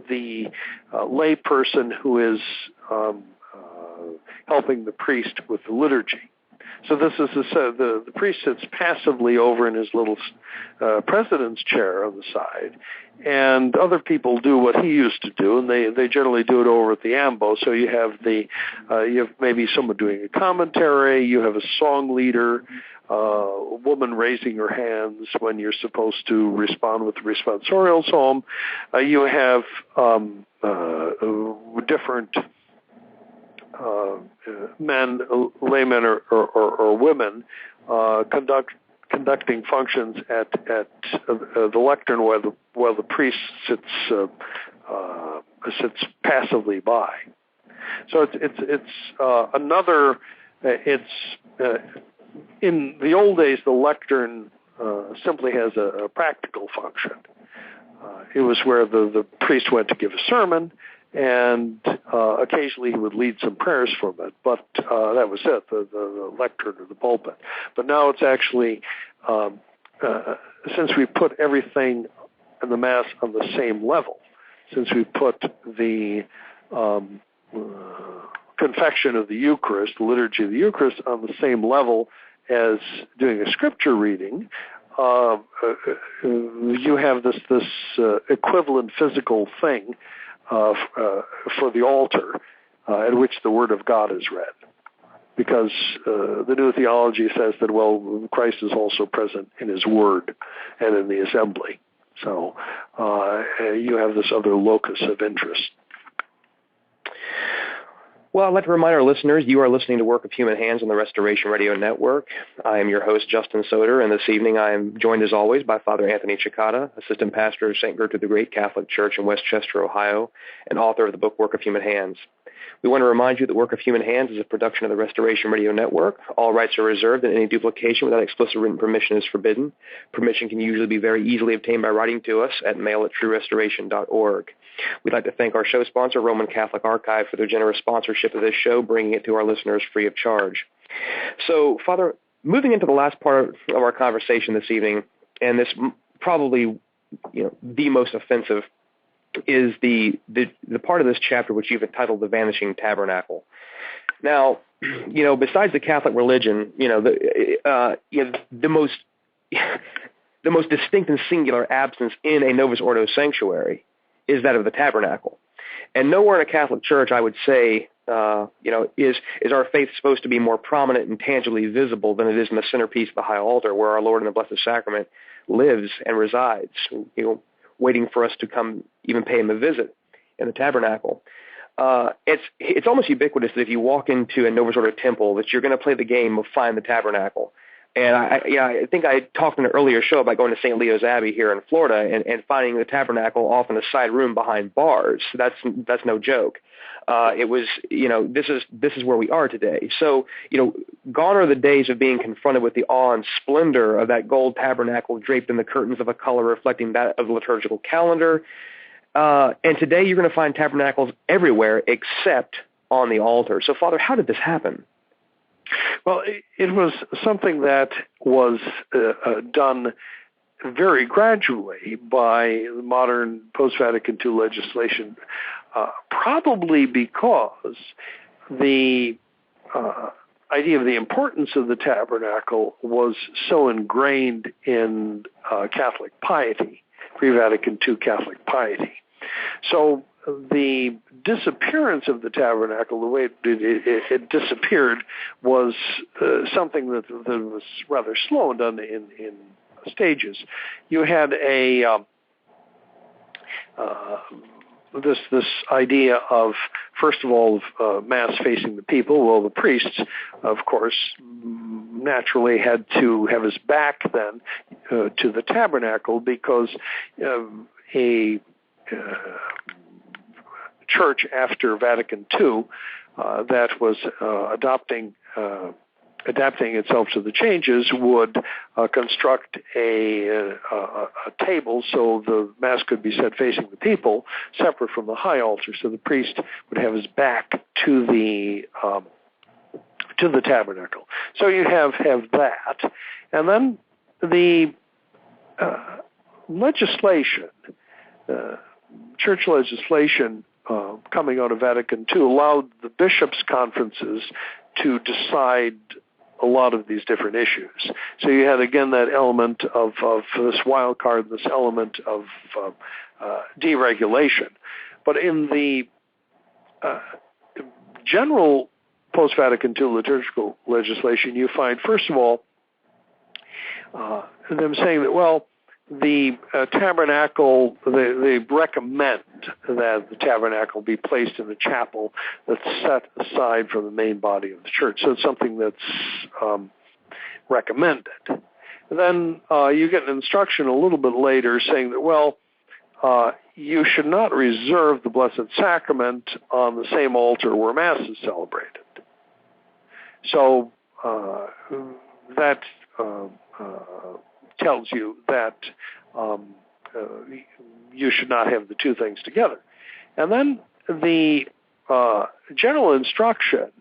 the lay person who is helping the priest with the liturgy. So this is the priest sits passively over in his little president's chair on the side, and other people do what he used to do, and they generally do it over at the ambo. So you have you have maybe someone doing a commentary, you have a song leader, a woman raising her hands when you're supposed to respond with the responsorial psalm. You have different men, laymen or women, conducting functions at the lectern while the priest sits passively by. So in the old days, the lectern simply has a practical function. It was where the priest went to give a sermon, and occasionally he would lead some prayers from it, but that was it, the lectern or the pulpit. But now it's actually, since we put everything in the Mass on the same level, since we put the confection of the Eucharist, the liturgy of the Eucharist, on the same level as doing a scripture reading, you have this equivalent physical thing for the altar at which the Word of God is read. Because the new theology says that, well, Christ is also present in His Word and in the assembly. So you have this other locus of interest. Well, I'd like to remind our listeners, you are listening to Work of Human Hands on the Restoration Radio Network. I am your host, Justin Soder, and this evening I am joined, as always, by Father Anthony Cekada, Assistant Pastor of St. Gertrude the Great Catholic Church in Westchester, Ohio, and author of the book Work of Human Hands. We want to remind you that Work of Human Hands is a production of the Restoration Radio Network. All rights are reserved, and any duplication without explicit written permission is forbidden. Permission can usually be very easily obtained by writing to us at mail@truerestoration.org. We'd like to thank our show sponsor, Roman Catholic Archive, for their generous sponsorship of this show, bringing it to our listeners free of charge. So, Father, moving into the last part of our conversation this evening, and this probably, the most offensive, is the part of this chapter which you've entitled The Vanishing Tabernacle. Now, besides the Catholic religion, the most distinct and singular absence in a Novus Ordo sanctuary is that of the tabernacle. And nowhere in a Catholic church, I would say, is our faith supposed to be more prominent and tangibly visible than it is in the centerpiece of the high altar, where our Lord in the Blessed Sacrament lives and resides, waiting for us to come even pay him a visit in the tabernacle. it's almost ubiquitous that if you walk into a Novus Ordo temple, that you're going to play the game of Find the Tabernacle. And I think I talked in an earlier show about going to St. Leo's Abbey here in Florida and finding the tabernacle off in a side room behind bars. That's no joke. It was, this is where we are today. So, gone are the days of being confronted with the awe and splendor of that gold tabernacle draped in the curtains of a color reflecting that of the liturgical calendar. And today you're going to find tabernacles everywhere except on the altar. So, Father, how did this happen? Well, it was something that was done very gradually by modern post-Vatican II legislation, probably because the idea of the importance of the tabernacle was so ingrained in Catholic piety, pre-Vatican II Catholic piety. So the disappearance of the tabernacle, the way it disappeared, was something that was rather slow and done in stages. You had this idea of, first of all, Mass facing the people. Well, the priests, of course, naturally had to have his back then to the tabernacle, because a church after Vatican II that was adapting itself to the changes would construct a table so the Mass could be said facing the people, separate from the high altar, so the priest would have his back to the tabernacle. So you have that, and then the legislation, church legislation coming out of Vatican II allowed the bishops' conferences to decide a lot of these different issues. So you had, again, that element of this wild card, this element of deregulation. But in the general post-Vatican II liturgical legislation, you find, first of all, them saying that, well, the tabernacle, they recommend that the tabernacle be placed in a chapel that's set aside from the main body of the church. So it's something that's recommended. And then you get an instruction a little bit later saying that, well, you should not reserve the Blessed Sacrament on the same altar where Mass is celebrated. So that tells you that you should not have the two things together. And then the general instruction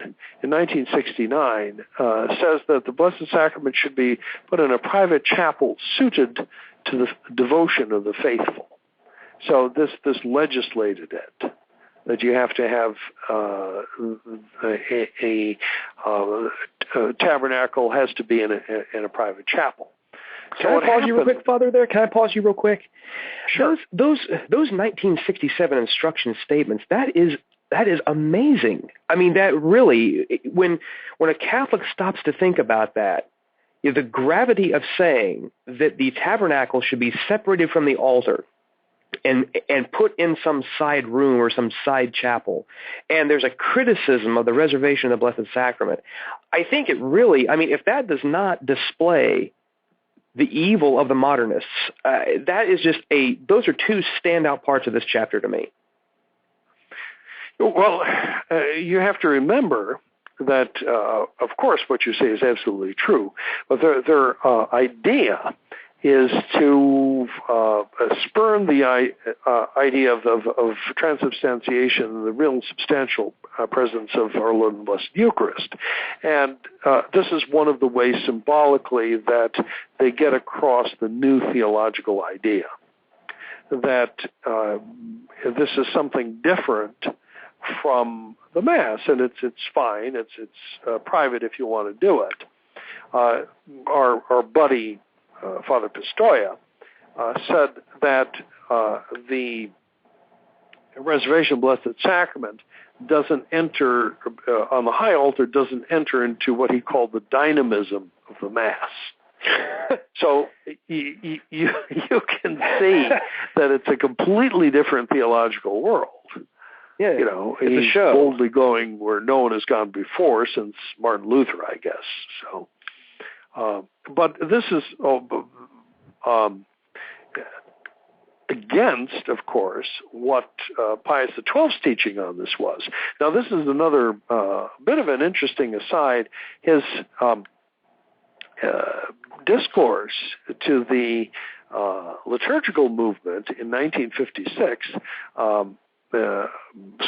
in 1969 says that the Blessed Sacrament should be put in a private chapel suited to the devotion of the faithful. So this legislated it, that you have to have a tabernacle has to be in a private chapel. Can I pause you real quick, Father, there? Can I pause you real quick? Sure. Those 1967 instruction statements, that is amazing. I mean, that really, when a Catholic stops to think about that, the gravity of saying that the tabernacle should be separated from the altar and put in some side room or some side chapel, and there's a criticism of the reservation of the Blessed Sacrament, I think it really, I mean, if that does not display the evil of the modernists, that is just those are two standout parts of this chapter to me. Well, you have to remember that, of course, what you say is absolutely true, but their idea is to spurn the idea of transubstantiation, the real substantial presence of our Lord and Blessed Eucharist. And this is one of the ways symbolically that they get across the new theological idea, that this is something different from the Mass, and it's fine, it's private if you want to do it. Our buddy, Father Pistoia, said that the reservation of Blessed Sacrament doesn't enter, on the high altar, doesn't enter into what he called the dynamism of the Mass. So you can see that it's a completely different theological world. Yeah, it's he's a show. boldly going where no one has gone before since Martin Luther, I guess. So, but this is against, of course, what Pius XII's teaching on this was. Now, this is another bit of an interesting aside. His discourse to the liturgical movement in 1956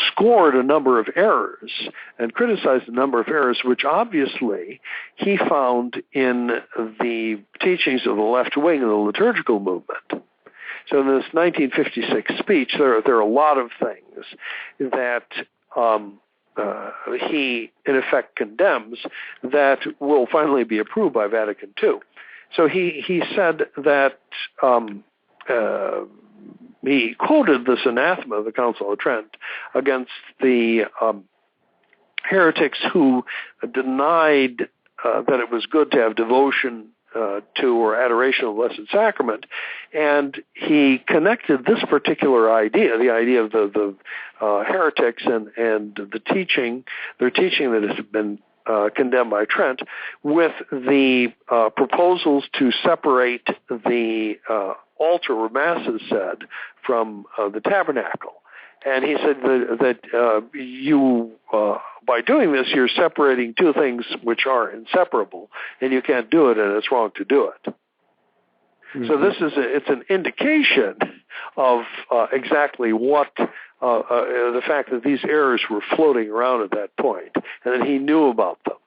scored a number of errors and criticized a number of errors, which obviously he found in the teachings of the left wing of the liturgical movement. So in this 1956 speech, there are a lot of things that he, in effect, condemns that will finally be approved by Vatican II. So he said that he quoted this anathema of the Council of Trent against the heretics who denied that it was good to have devotion to or adoration of the Blessed Sacrament, and he connected this particular idea, the idea of the heretics and their teaching that has been condemned by Trent, with the proposals to separate the altar where Mass is said from the tabernacle. And he said that you, by doing this, you're separating two things which are inseparable, and you can't do it, and it's wrong to do it. Mm-hmm. So this is it's an indication of exactly what the fact that these errors were floating around at that point, and that he knew about them.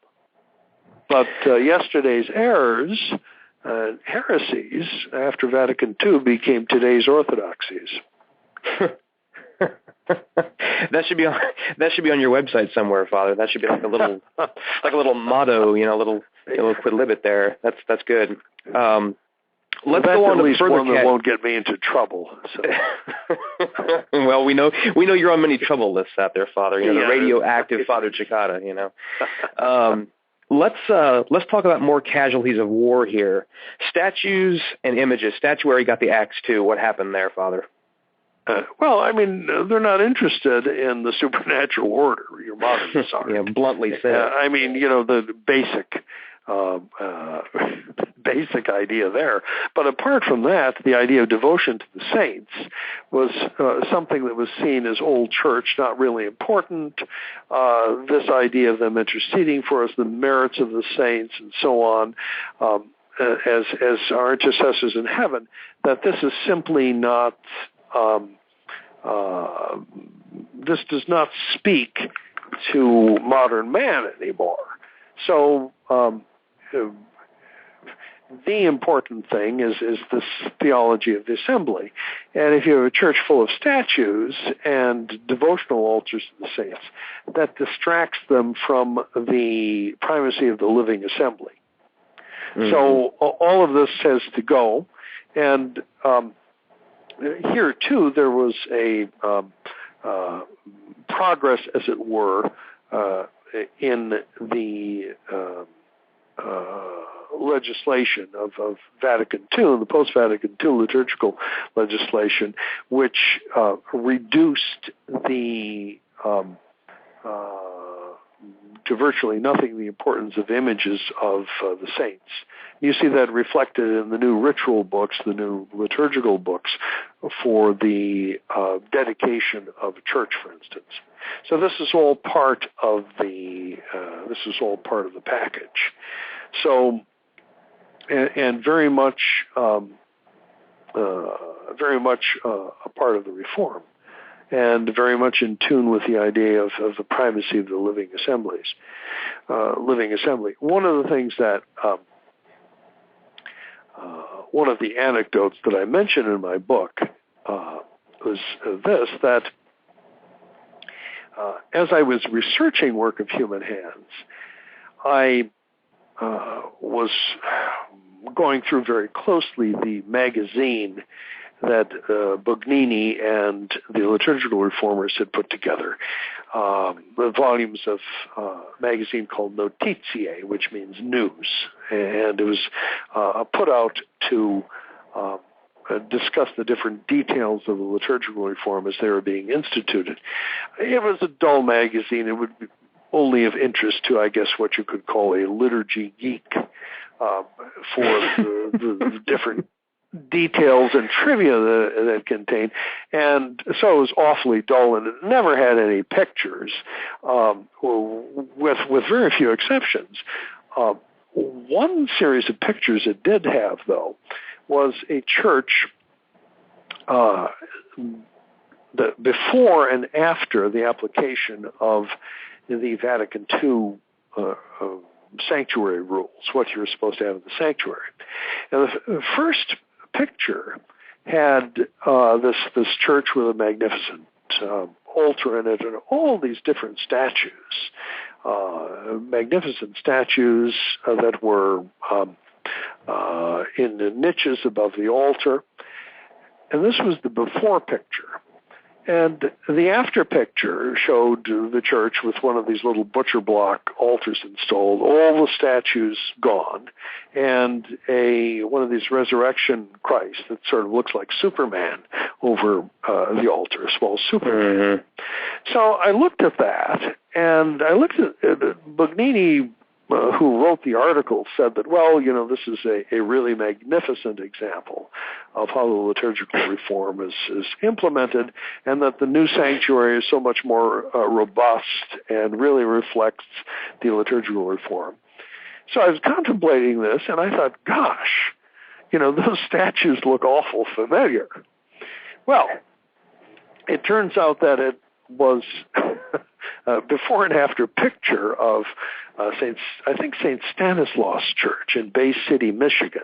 But yesterday's errors, heresies, after Vatican II, became today's orthodoxies. That should be on your website somewhere, Father. That should be like a little motto, a little quid libet there. That's good. Let's go on to further. One that won't get me into trouble. So. Well, we know you're on many trouble lists out there, Father. The radioactive Father Cekada. Let's talk about more casualties of war here. Statues and images. Statuary got the axe too. What happened there, Father? Well, I mean, they're not interested in the supernatural order. Your modernists are. Yeah, bluntly said. I mean, the basic idea there. But apart from that, the idea of devotion to the saints was something that was seen as old church, not really important. This idea of them interceding for us, the merits of the saints, and so on, as our intercessors in heaven, that this is simply not. This does not speak to modern man anymore. So the important thing is this theology of the assembly. And if you have a church full of statues and devotional altars to the saints, that distracts them from the primacy of the living assembly. Mm-hmm. So all of this has to go. And here, too, there was a progress, as it were, in the legislation of Vatican II, the post-Vatican II liturgical legislation, which reduced the to virtually nothing the importance of images of the saints. You see that reflected in the new ritual books, the new liturgical books for the dedication of a church, for instance. So this is all part of the package. So, and very much a part of the reform, and very much in tune with the idea of the primacy of the living assembly. One of the things that one of the anecdotes that I mentioned in my book was this, that as I was researching work of human hands, I was going through very closely the magazine that Bugnini and the liturgical reformers had put together, the volumes of a magazine called Notizie, which means news, and it was put out to discuss the different details of the liturgical reform as they were being instituted. It was a dull magazine. It would be only of interest to, I guess, what you could call a liturgy geek for the different details and trivia that it contained. And so it was awfully dull, and it never had any pictures, with very few exceptions. One series of pictures it did have, though, was a church before and after the application of the Vatican II sanctuary rules, what you were supposed to have in the sanctuary. And the first picture had this church with a magnificent altar in it and all these different statues, magnificent statues that were in the niches above the altar. And this was the before picture. And the after picture showed the church with one of these little butcher block altars installed, all the statues gone, and one of these resurrection Christ that sort of looks like Superman over the altar, a small Superman. Mm-hmm. So I looked at that, and I looked at Bugnini, who wrote the article, said that, well, this is a really magnificent example of how the liturgical reform is implemented, and that the new sanctuary is so much more robust and really reflects the liturgical reform. So I was contemplating this, and I thought, gosh, those statues look awful familiar. Well, it turns out that it was before and after picture of St. Stanislaus Church in Bay City, Michigan.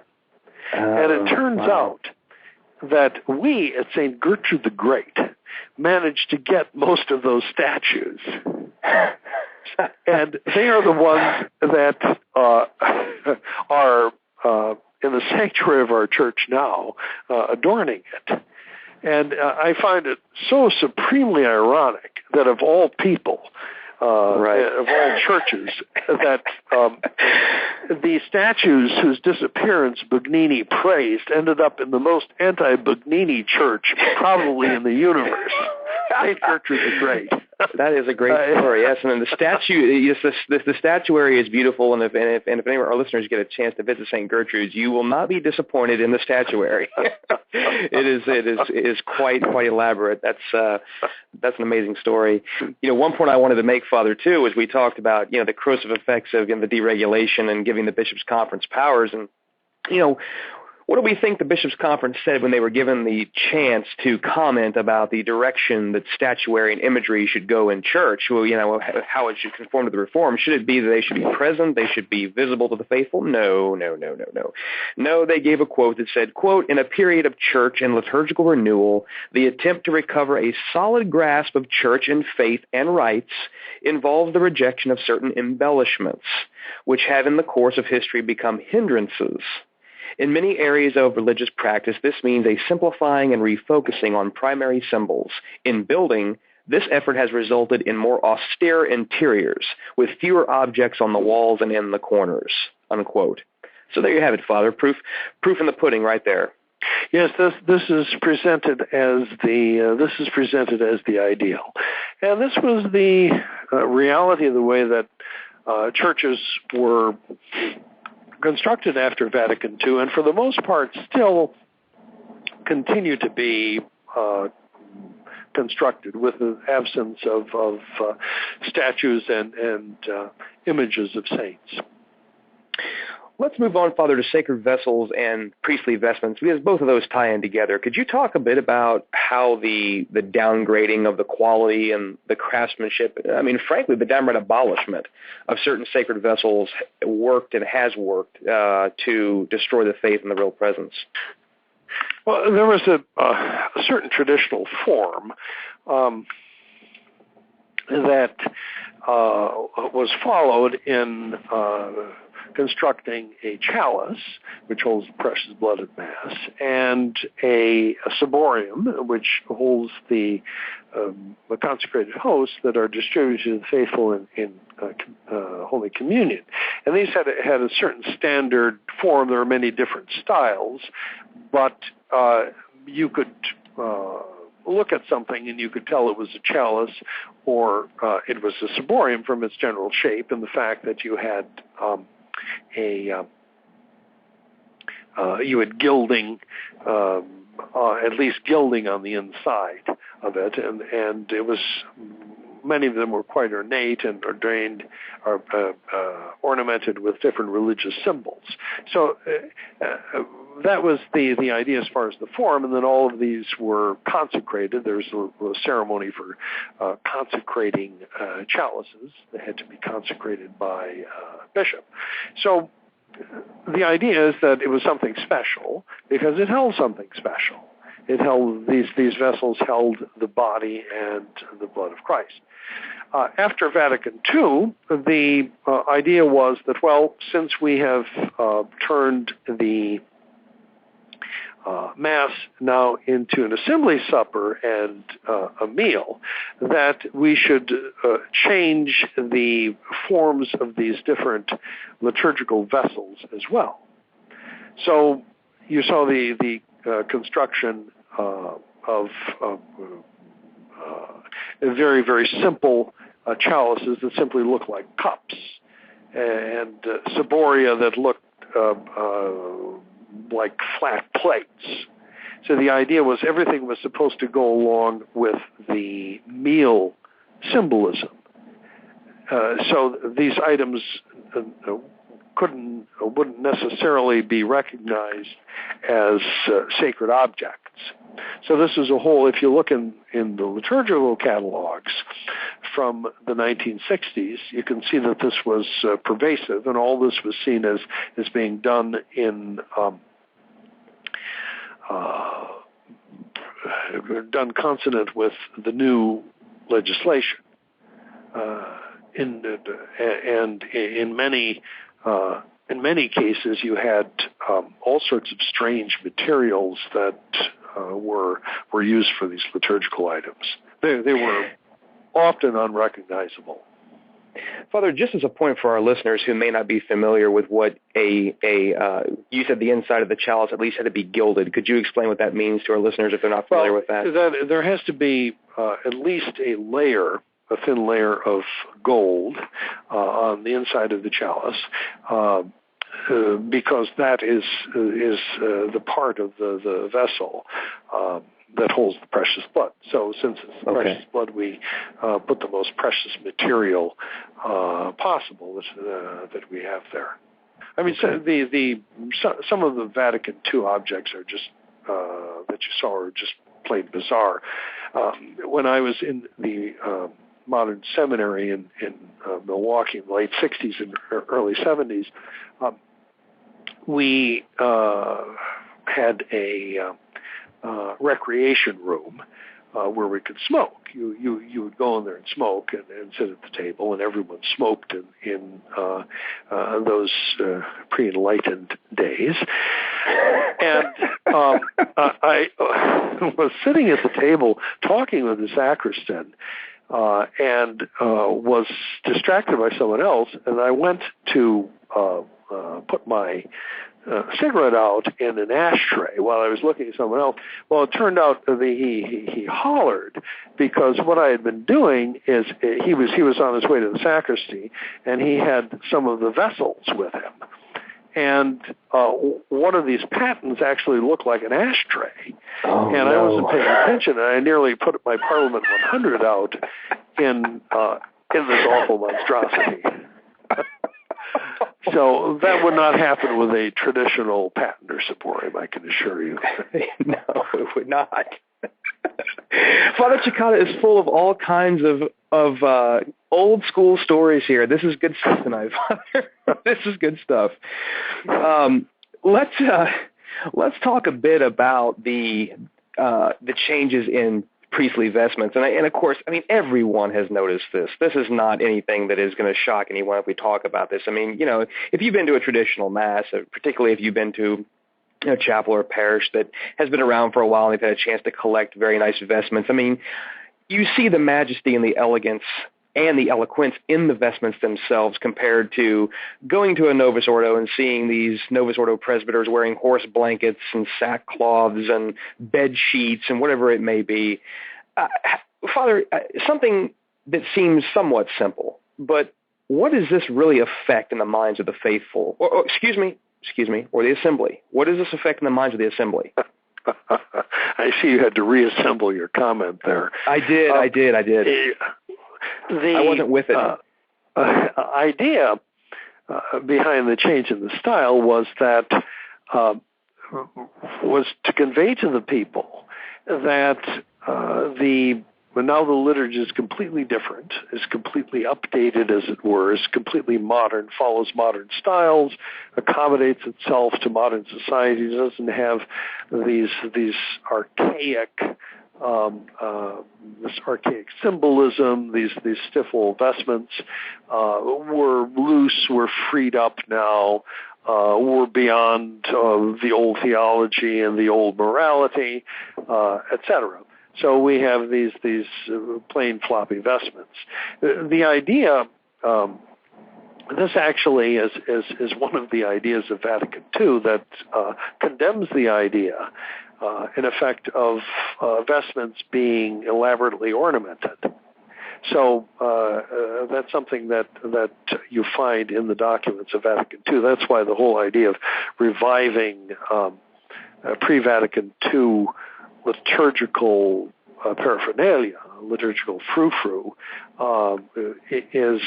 And it turns out that we at St. Gertrude the Great managed to get most of those statues. And they are the ones that are in the sanctuary of our church now, adorning it. And I find it so supremely ironic that of all people, of all churches, that the statues whose disappearance Bugnini praised ended up in the most anti-Bugnini church probably in the universe. St. Gertrude the Great. That is a great story, yes. And then the statue, yes, the statuary is beautiful, and if any of our listeners get a chance to visit St. Gertrude's, you will not be disappointed in the statuary. It is quite elaborate. That's an amazing story. One point I wanted to make, Father, too, is we talked about the corrosive effects of the deregulation and giving the bishops' conference powers, and what do we think the Bishops' Conference said when they were given the chance to comment about the direction that statuary and imagery should go in church? Well, how it should conform to the reform. Should it be that they should be present, they should be visible to the faithful? No. No, they gave a quote that said, quote, "In a period of church and liturgical renewal, the attempt to recover a solid grasp of church and faith and rites involves the rejection of certain embellishments, which have in the course of history become hindrances. In many areas of religious practice, this means a simplifying and refocusing on primary symbols. In building, this effort has resulted in more austere interiors, with fewer objects on the walls and in the corners," unquote. So there you have it, Father. Proof in the pudding right there. Yes, this is presented as the ideal, and this was the reality of the way that churches were constructed after Vatican II, and for the most part still continue to be constructed, with the absence of statues and images of saints. Let's move on, Father, to sacred vessels and priestly vestments, because both of those tie in together. Could you talk a bit about how the downgrading of the quality and the craftsmanship, frankly, the downright abolishment of certain sacred vessels worked and has worked to destroy the faith and the real presence? Well, there was a certain traditional form that was followed in constructing a chalice, which holds the precious blood of Mass, and a ciborium, which holds the consecrated hosts that are distributed to the faithful in Holy Communion. And these had a certain standard form. There were many different styles, but you could look at something and you could tell it was a chalice or it was a ciborium from its general shape, and the fact that you had you had gilding, at least gilding on the inside of it, and it was, many of them were quite ornate and ornamented with different religious symbols. So that was the idea as far as the form, and then all of these were consecrated. There's a ceremony for consecrating chalices. They had to be consecrated by a bishop. So the idea is that it was something special because it held something special. It held, these vessels held the body and the blood of Christ. After Vatican II, the idea was that, well, since we have turned the Mass now into an assembly supper and a meal, that we should change the forms of these different liturgical vessels as well. So you saw the construction of very, very simple chalices that simply look like cups, and ciboria that looked like flat plates. So the idea was everything was supposed to go along with the meal symbolism. So these items wouldn't necessarily be recognized as sacred objects. So this is a whole, if you look in the liturgical catalogs from the 1960s, you can see that this was pervasive, and all this was seen as being done in done consonant with the new legislation. And in many cases, you had all sorts of strange materials that were used for these liturgical items. They were often unrecognizable. Father, just as a point for our listeners who may not be familiar with what you said the inside of the chalice at least had to be gilded. Could you explain what that means to our listeners if they're not familiar with that? There has to be at least a thin layer of gold on the inside of the chalice, because that is the part of the vessel that holds the precious blood. So since it's the precious blood, we put the most precious material possible that we have there. I mean, so some of the Vatican II objects are just that you saw are just plain bizarre. When I was in the modern seminary in Milwaukee in the late 60s and early 70s, we had a recreation room where we could smoke. You would go in there and smoke and sit at the table, and everyone smoked in those pre-enlightened days. And I was sitting at the table talking with the sacristan, and was distracted by someone else, and I went to put my cigarette out in an ashtray while I was looking at someone else. Well, it turned out that he hollered because what I had been doing is he was on his way to the sacristy, and he had some of the vessels with him. And one of these patens actually looked like an ashtray. And I wasn't paying attention, and I nearly put my Parliament 100 out in this awful monstrosity. So that would not happen with a traditional patent or ciborium, I can assure you. No, it would not. Father Cekada is full of all kinds of old school stories here. This is good stuff tonight, Father. This is good stuff. Let's talk a bit about the changes in priestly vestments, and of course, I mean, everyone has noticed this. This is not anything that is going to shock anyone if we talk about this. I mean, if you've been to a traditional mass, particularly if you've been to a chapel or a parish that has been around for a while and they've had a chance to collect very nice vestments, I mean, you see the majesty and the elegance and the eloquence in the vestments themselves compared to going to a Novus Ordo and seeing these Novus Ordo presbyters wearing horse blankets and sackcloths and bed sheets and whatever it may be. Father, something that seems somewhat simple, but what does this really affect in the minds of the faithful? Or the assembly? What does this affect in the minds of the assembly? I see you had to reassemble your comment there. I did. I wasn't with it. Idea behind the change in the style was to convey to the people that now the liturgy is completely different, is completely updated, as it were, is completely modern, follows modern styles, accommodates itself to modern society, doesn't have these archaic symbolism, these stiff old vestments. We're loose, we're freed up now. We're beyond the old theology and the old morality, etc. So we have these plain floppy vestments. The idea, this actually is one of the ideas of Vatican II that condemns the idea, in effect, of vestments being elaborately ornamented. So that's something that you find in the documents of Vatican II. That's why the whole idea of reviving pre-Vatican II liturgical paraphernalia, liturgical frou-frou, is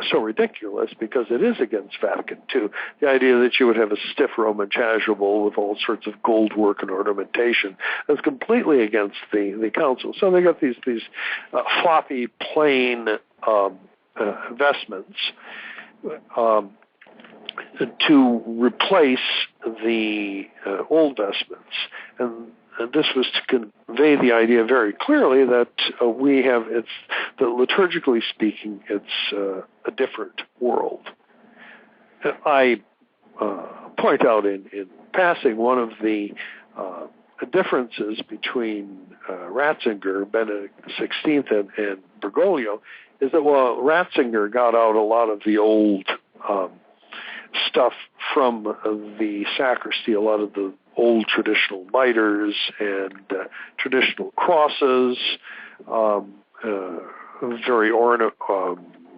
so ridiculous because it is against Vatican II. The idea that you would have a stiff Roman chasuble with all sorts of gold work and ornamentation is completely against the council. So they got these floppy, plain vestments to replace the old vestments. And this was to convey the idea very clearly that liturgically speaking, it's a different world. I point out in passing one of the differences between Ratzinger, Benedict XVI, and Bergoglio is that while Ratzinger got out a lot of the old stuff from the sacristy, a lot of the old traditional miters and traditional crosses, very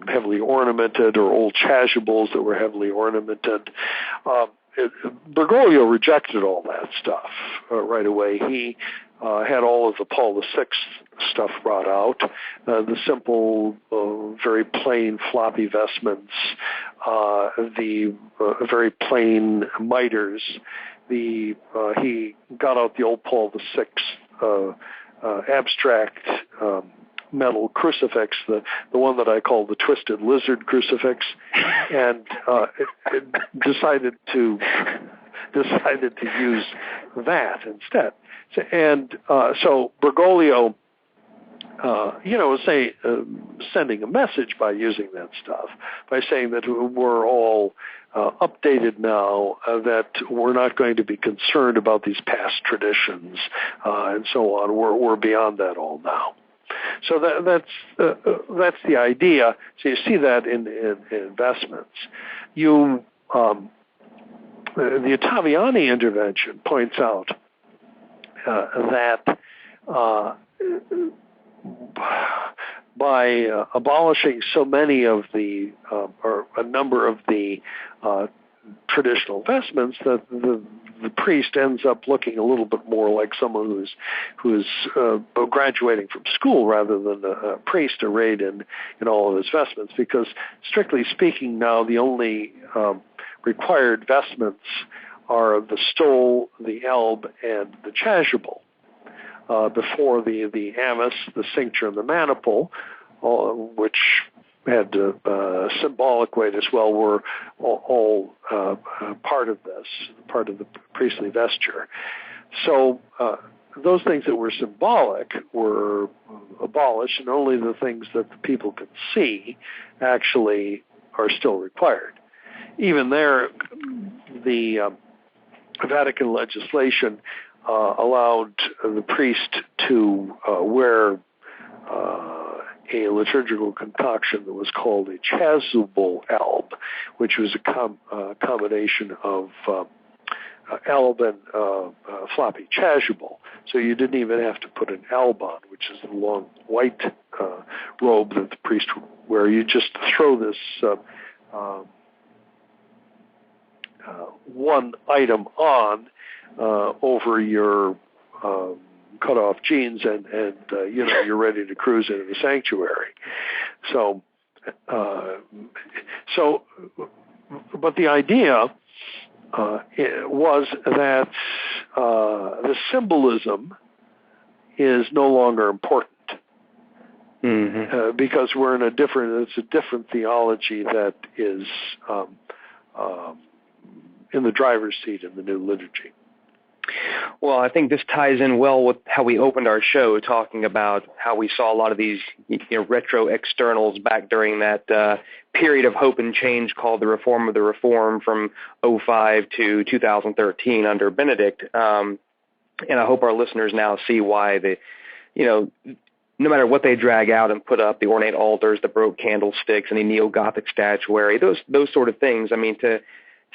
heavily ornamented, or old chasubles that were heavily ornamented. Bergoglio rejected all that stuff right away. He had all of the Paul VI stuff brought out, the simple, very plain floppy vestments, the very plain miters. He got out the old Paul VI abstract metal crucifix, the one that I call the twisted lizard crucifix, and decided to use that instead. And so Bergoglio, sending a message by using that stuff, by saying that we're all updated now, that we're not going to be concerned about these past traditions and so on. We're beyond that all now. So that's the idea. So you see that in investments. The Ottaviani intervention points out that by abolishing so many of the, or a number of the traditional vestments, that the priest ends up looking a little bit more like someone who's graduating from school rather than a priest arrayed in all of his vestments. Because strictly speaking, now the only required vestments are the stole, the alb, and the chasuble. Before the amice, the cincture, and the maniple, which had symbolic weight as well, were all part of this, part of the priestly vesture. So those things that were symbolic were abolished, and only the things that the people could see actually are still required. Even there, the Vatican legislation allowed the priest to wear a liturgical concoction that was called a chasuble alb, which was a combination of alb and floppy chasuble. So you didn't even have to put an alb on, which is the long white robe that the priest would wear. You just throw this one item on over your cut-off jeans, and you're ready to cruise into the sanctuary. So, but the idea was that the symbolism is no longer important, because we're in it's a different theology that is in the driver's seat in the new liturgy. Well, I think this ties in well with how we opened our show, talking about how we saw a lot of these retro externals back during that period of hope and change called the Reform of the Reform from 2005 to 2013 under Benedict. And I hope our listeners now see why no matter what they drag out and put up, the ornate altars, the Baroque candlesticks, any neo-Gothic statuary, those sort of things. I mean, to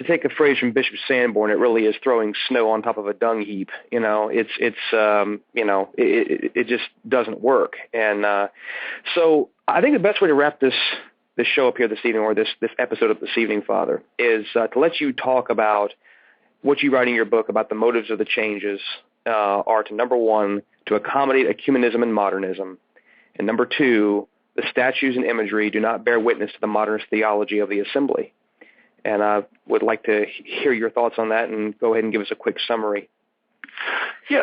take a phrase from Bishop Sanborn, it really is throwing snow on top of a dung heap. It just doesn't work. And so I think the best way to wrap this show up here this evening, or this episode of this evening, Father, is to let you talk about what you write in your book about the motives of the changes are to, number one, to accommodate ecumenism and modernism, and number two, the statues and imagery do not bear witness to the modernist theology of the assembly. And I would like to hear your thoughts on that, and go ahead and give us a quick summary. Yeah,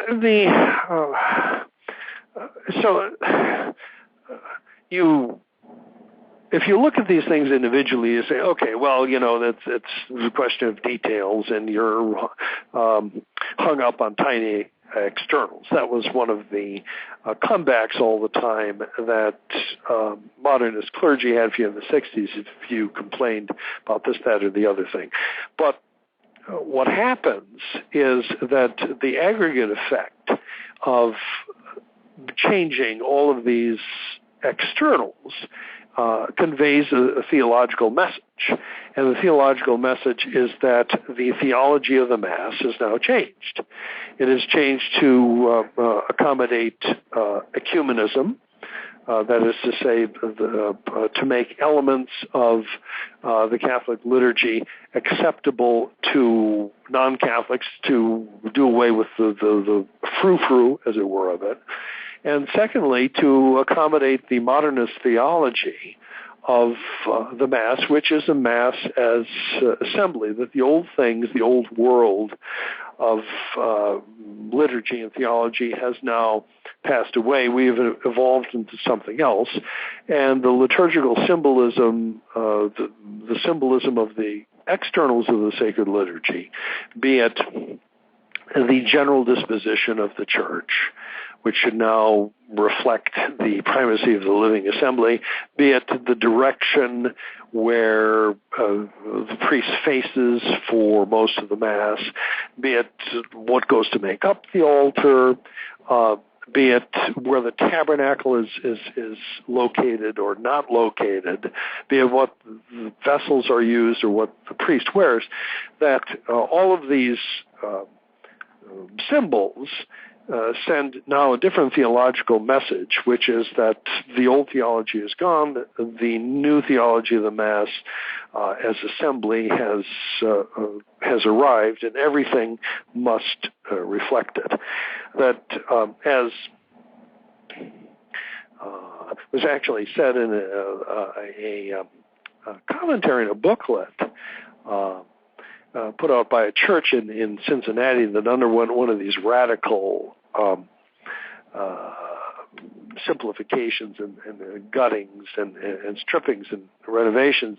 if you look at these things individually, you say, okay, well, it's a question of details, and you're hung up on tiny externals. That was one of the comebacks all the time that modernist clergy had for you in the 60s if you complained about this, that, or the other thing. But what happens is that the aggregate effect of changing all of these externals conveys a theological message. And the theological message is that the theology of the Mass has now changed. It has changed to accommodate ecumenism, that is to say, to make elements of the Catholic liturgy acceptable to non-Catholics, to do away with the frou-frou, as it were, of it. And secondly, to accommodate the modernist theology of the Mass, which is a Mass as assembly, that the old things, the old world of liturgy and theology has now passed away. We have evolved into something else. And the liturgical symbolism, the symbolism of the externals of the sacred liturgy, be it the general disposition of the Church, which should now reflect the primacy of the living assembly, be it the direction where the priest faces for most of the Mass, be it what goes to make up the altar, be it where the tabernacle is located or not located, be it what vessels are used or what the priest wears, that all of these symbols send now a different theological message, which is that the old theology is gone, the new theology of the Mass as assembly has arrived, and everything must reflect it. That as was actually said in a commentary in a booklet put out by a church in Cincinnati that underwent one of these radical simplifications and guttings and strippings and renovations,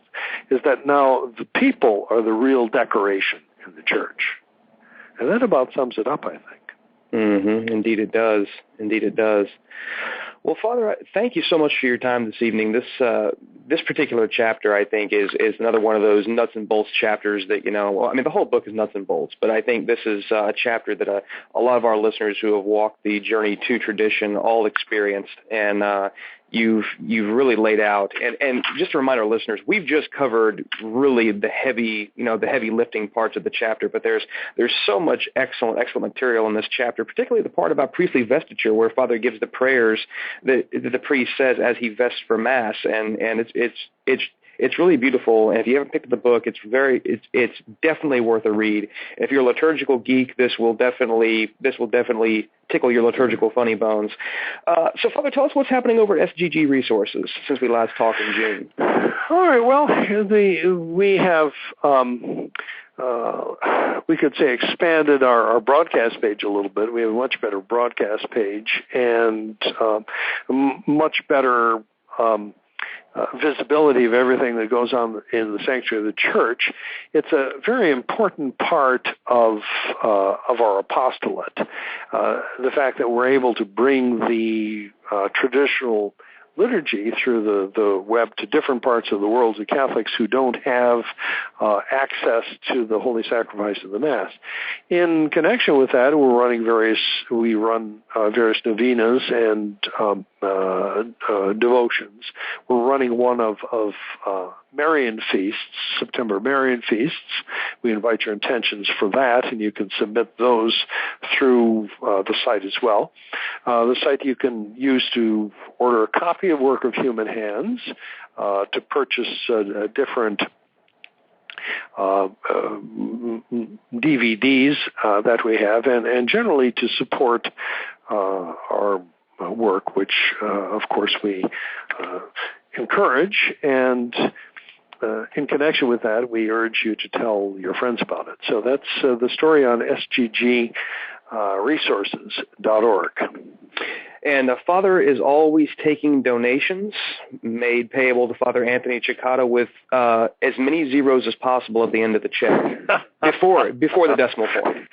is that now the people are the real decoration in the church. And that about sums it up, I think. Mm-hmm. Indeed it does. Indeed it does. Well, Father, thank you so much for your time this evening. This particular chapter, I think, is another one of those nuts and bolts chapters that, the whole book is nuts and bolts, but I think this is a chapter that a lot of our listeners who have walked the journey to tradition all experienced. And, you've really laid out. And just to remind our listeners, we've just covered really the heavy lifting parts of the chapter, but there's so much excellent material in this chapter, particularly the part about priestly vestiture, where Father gives the prayers that the priest says as he vests for Mass, and it's really beautiful. And if you haven't picked up the book, it's definitely worth a read. If you're a liturgical geek, this will definitely tickle your liturgical funny bones. So, Father, tell us what's happening over at SGG Resources since we last talked in June. All right. Well, we have we could say expanded our broadcast page a little bit. We have a much better broadcast page and much better visibility of everything that goes on in the sanctuary of the church. It's a very important part of our apostolate. The fact that we're able to bring the traditional liturgy through the web to different parts of the world to Catholics who don't have access to the Holy Sacrifice of the Mass. In connection with that, we run various novenas and devotions. We're running one of Marian feasts, September Marian feasts. We invite your intentions for that, and you can submit those through the site as well. The site you can use to order a copy of Work of Human Hands, to purchase different DVDs that we have, and generally to support our work, which of course we encourage, and in connection with that, we urge you to tell your friends about it. So that's the story on sggresources.org. And Father is always taking donations made payable to Father Anthony Cekada with as many zeros as possible at the end of the check, before the decimal point.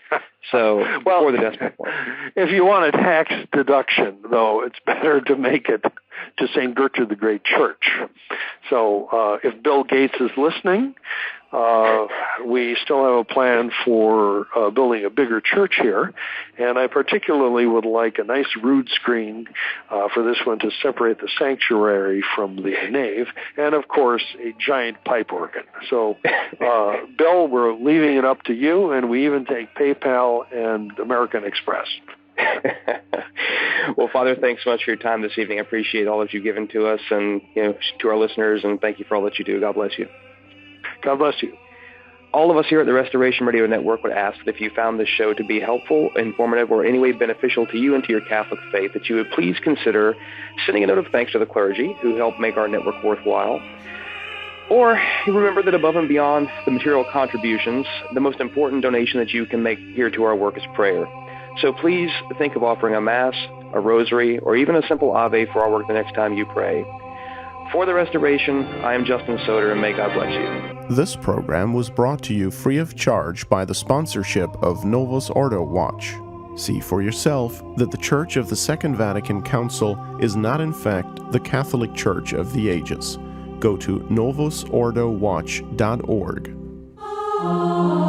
So before the decimal point. If you want a tax deduction, though, it's better to make it to St. Gertrude the Great Church. So if Bill Gates is listening, we still have a plan for building a bigger church here, and I particularly would like a nice rood screen for this one to separate the sanctuary from the nave, and of course a giant pipe organ. So Bill, we're leaving it up to you, and we even take PayPal and American Express. Well, Father, thanks so much for your time this evening. I appreciate all that you've given to us and to our listeners, and thank you for all that you do. God bless you. God bless you. All of us here at the Restoration Radio Network would ask that if you found this show to be helpful, informative, or any way beneficial to you and to your Catholic faith, that you would please consider sending a note of thanks to the clergy who help make our network worthwhile. Or you remember that above and beyond the material contributions, the most important donation that you can make here to our work is prayer. So please think of offering a Mass, a Rosary, or even a simple Ave for our work the next time you pray. For the Restoration, I am Justin Soder, and may God bless you. This program was brought to you free of charge by the sponsorship of Novus Ordo Watch. See for yourself that the Church of the Second Vatican Council is not in fact the Catholic Church of the ages. Go to novusordowatch.org.